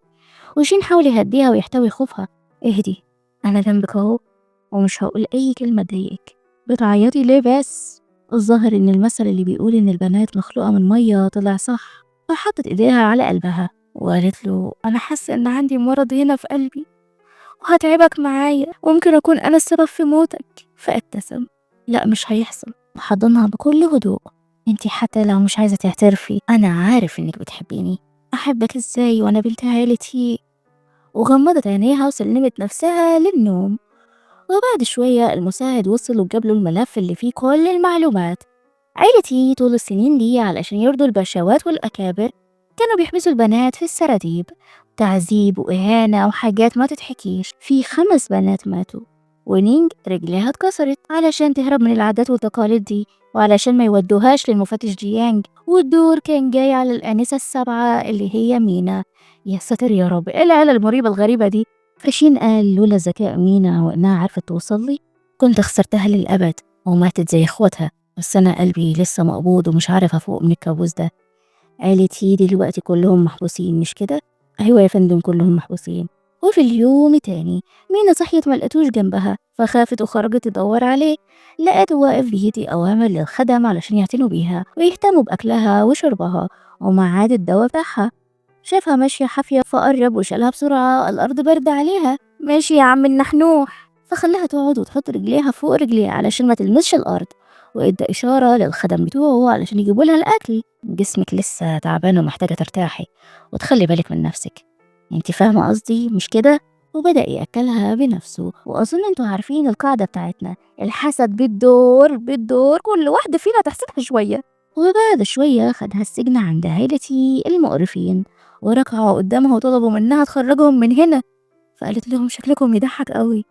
وشين حاول يهديها ويحتوي خوفها. اهدي، أنا جنبك أهو، ومش هقول أي كلمة تضايقك. بتعيطي ليه بس؟ الظاهر إن المثل اللي بيقول إن البنات مخلوقة من مية طلع صح. فحطت إيديها على قلبها وقالت له أنا حاسة إن عندي مرض هنا في قلبي وهتعبك معايا، وممكن أكون أنا السبب في موتك. فابتسم. لا مش هيحصل. وحضنها بكل هدوء. انتي حتى لو مش عايزة تعترفي أنا عارف إنك بتحبيني. أحبك إزاي وأنا بنت عيلتي؟ وغمضت عينيها وسلمت نفسها للنوم. وبعد شوية المساعد وصل وجاب له الملف اللي فيه كل المعلومات. عيلتي طول السنين دي علشان يرضوا البشوات والأكابر كانوا بيحبسوا البنات في السراديب، تعذيب وإهانة وحاجات ما تتحكيش. في 5 بنات ماتوا، ونينج رجليها اتكسرت علشان تهرب من العادات والتقاليد دي، وعلشان ما يودوهاش للمفتش جيانج. والدور كان جاي على الآنسة السبعة اللي هي مينا. يا ساتر يا رب، ايه العيلة المريبة الغريبة دي؟ فشين قال لولا ذكاء مينا وإنها عرفت توصل لي كنت خسرتها للأبد وماتت زي إخواتها. بس أنا قلبي لسه مقبوض ومش عارف أفوق من الكابوس ده. عيلتي دلوقتي كلهم محبوسين مش كده؟ أيوة يا فندم كلهم محبوسين. وفي اليوم تاني مينا صحيت ملقتوش جنبها، فخافت وخرجت تدور عليه. لقيته واقف بيدي أوامر للخدم علشان يعتنوا بيها ويهتموا بأكلها وشربها وميعاد الدواء بتاعها. شافها ماشية حافية فقرب وشالها بسرعة، الأرض برد عليها. ماشي يا عم النحنوح. فخلاها تقعد وتحط رجليها فوق رجليها علشان ما تلمسش الأرض، وإدى إشارة للخدم بتوعه علشان يجيبوا لها الأكل. جسمك لسه تعبان ومحتاجة ترتاحي وتخلي بالك من نفسك، انت فاهمة قصدي مش كده؟ وبدأ يأكلها بنفسه. وأظن انتوا عارفين القاعدة بتاعتنا، الحسد بالدور كل واحدة فينا تحسدها شوية. وبعد شوية خدها السجن عند عيلتي المقرفين، وركعوا قدامها وطلبوا منها تخرجهم من هنا. فقالت لهم شكلكم يضحك قوي،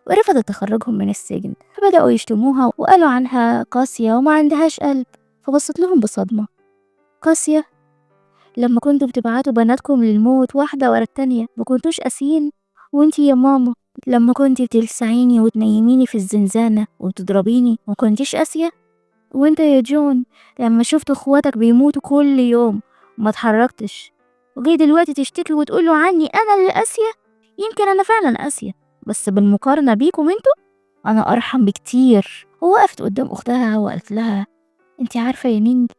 ورفضت تخرجهم من السجن. فبدأوا يشتموها وقالوا عنها قاسية وما عندهاش قلب. فبصت لهم بصدمة. قاسية؟ لما كنتوا بتبعتوا بناتكم للموت واحدة ورا التانية ما كنتوش قاسيين؟ وانتي يا ماما لما كنتي بتلسعيني وتنيميني في الزنزانة وتضربيني ما كنتيش قاسية؟ وانت يا جون لما شفت اخواتك بيموتوا كل يوم وما اتحركتش، وجاي دلوقتي تشتكي وتقولوا عني انا اللي قاسية؟ يمكن انا فعلا قاسية، بس بالمقارنة بيكم انتوا انا ارحم بكتير. ووقفت قدام اختها وقالت لها انتي عارفة يا نينج،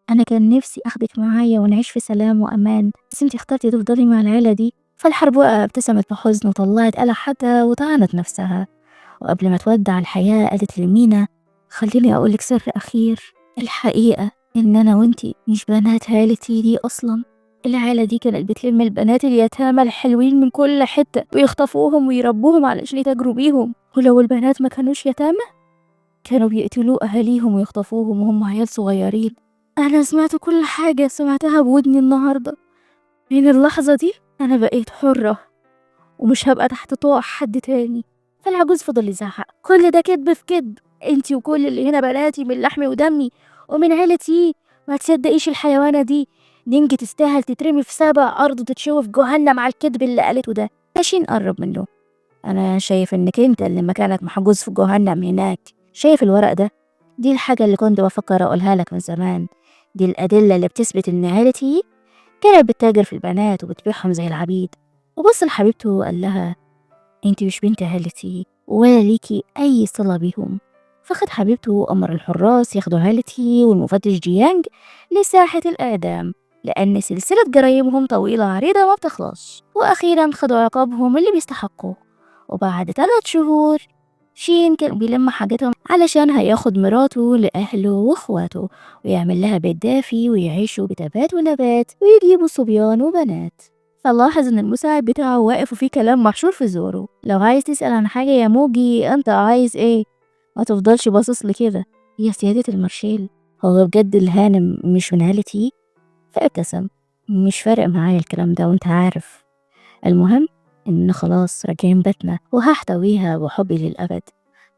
انا كان نفسي اخدك معايا ونعيش في سلام وامان، بس انتي اخترتي تفضلي مع العيلة دي. فالحربوقة ابتسمت بحزن وطلعت آلة حادة وطعنت نفسها. وقبل ما تودع الحياة قالت لمينا خليني أقولك سر أخير. الحقيقة إن أنا وإنتي مش بنات عيلتي دي أصلا. العيلة دي كانت بتلم البنات اليتامى الحلوين من كل حتة ويخطفوهم ويربوهم علشان يتاجروا بيهم، ولو البنات ما كانوش يتامى كانوا بيقتلوا أهاليهم ويخطفوهم وهم عيال صغيرين. أنا سمعت كل حاجة سمعتها بودني النهاردة. من اللحظة دي أنا بقيت حرة ومش هبقى تحت طوع حد تاني. فالعجوز فضل يزعق كل ده كدب في كدب، انتي وكل اللي هنا بناتي من لحمي ودمي ومن عيلتي. ما تصدقيش الحيوانة دي، نينجي تستاهل تترمي في 7 أرض وتتشوي في جهنم على الكدب اللي قالته ده. ماشين قرب منه. أنا شايف إنك انت اللي مكانك محجوز في جهنم هناك. شايف الورق ده؟ دي الحاجة اللي كنت بفكر أقولها لك من زمان. دي الأدلة اللي بتثبت إن عيلتي كانت بتتاجر في البنات وبتبيعهم زي العبيد. وبص لحبيبته وقال لها انتي مش بنت عيلتي ولا ليكي أي صلة بيهم. فخد حبيبته وأمر الحراس ياخدوا عيلتي والمفتش جيانج لساحة الإعدام، لأن سلسلة جرايمهم طويلة عريضة ما بتخلص. وأخيرا خدوا عقابهم اللي بيستحقوه. وبعد 3 شهور شين كان بيلم حاجتهم علشان هياخد مراته لأهله وإخواته ويعمل لها بيت دافي ويعيشوا بتبات ونبات ويجيبوا صبيان وبنات. فلاحظ ان المساعد بتاعه واقف وفيه كلام محشور في زوره. لو عايز تسأل عن حاجة يا موجي انت عايز ايه؟ ما تفضلش باصص لي كده يا سيادة المارشال، هو بجد الهانم مش من عيلتي؟ فابتسم. مش فارق معايا الكلام ده وانت عارف، المهم ان خلاص راجعين بيتنا وهحتويها بحبي للأبد.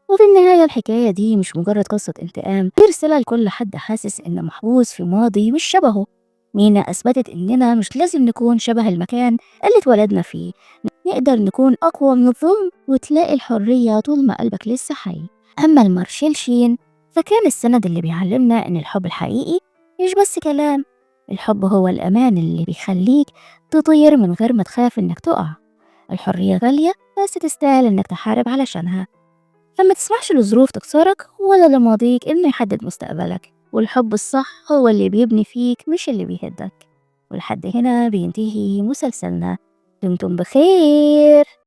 وفي النهاية الحكاية دي مش مجرد قصة انتقام، دي رسالة لكل حد حاسس إنه محبوس في ماضي مش شبهه. مينا أثبتت إننا مش لازم نكون شبه المكان اللي اتولدنا فيه، نقدر نكون أقوى من الظلم وتلاقي الحرية طول ما قلبك لسه حي. أما المارشال شين فكان السند اللي بيعلمنا إن الحب الحقيقي مش بس كلام، الحب هو الأمان اللي بيخليك تطير من غير ما تخاف إنك تقع. الحرية غالية بس تستاهل إنك تحارب علشانها. فما تسمحش لظروف تكسرك ولا لماضيك إنه يحدد مستقبلك. والحب الصح هو اللي بيبني فيك مش اللي بيهدك. ولحد هنا بينتهي مسلسلنا. دمتم بخير.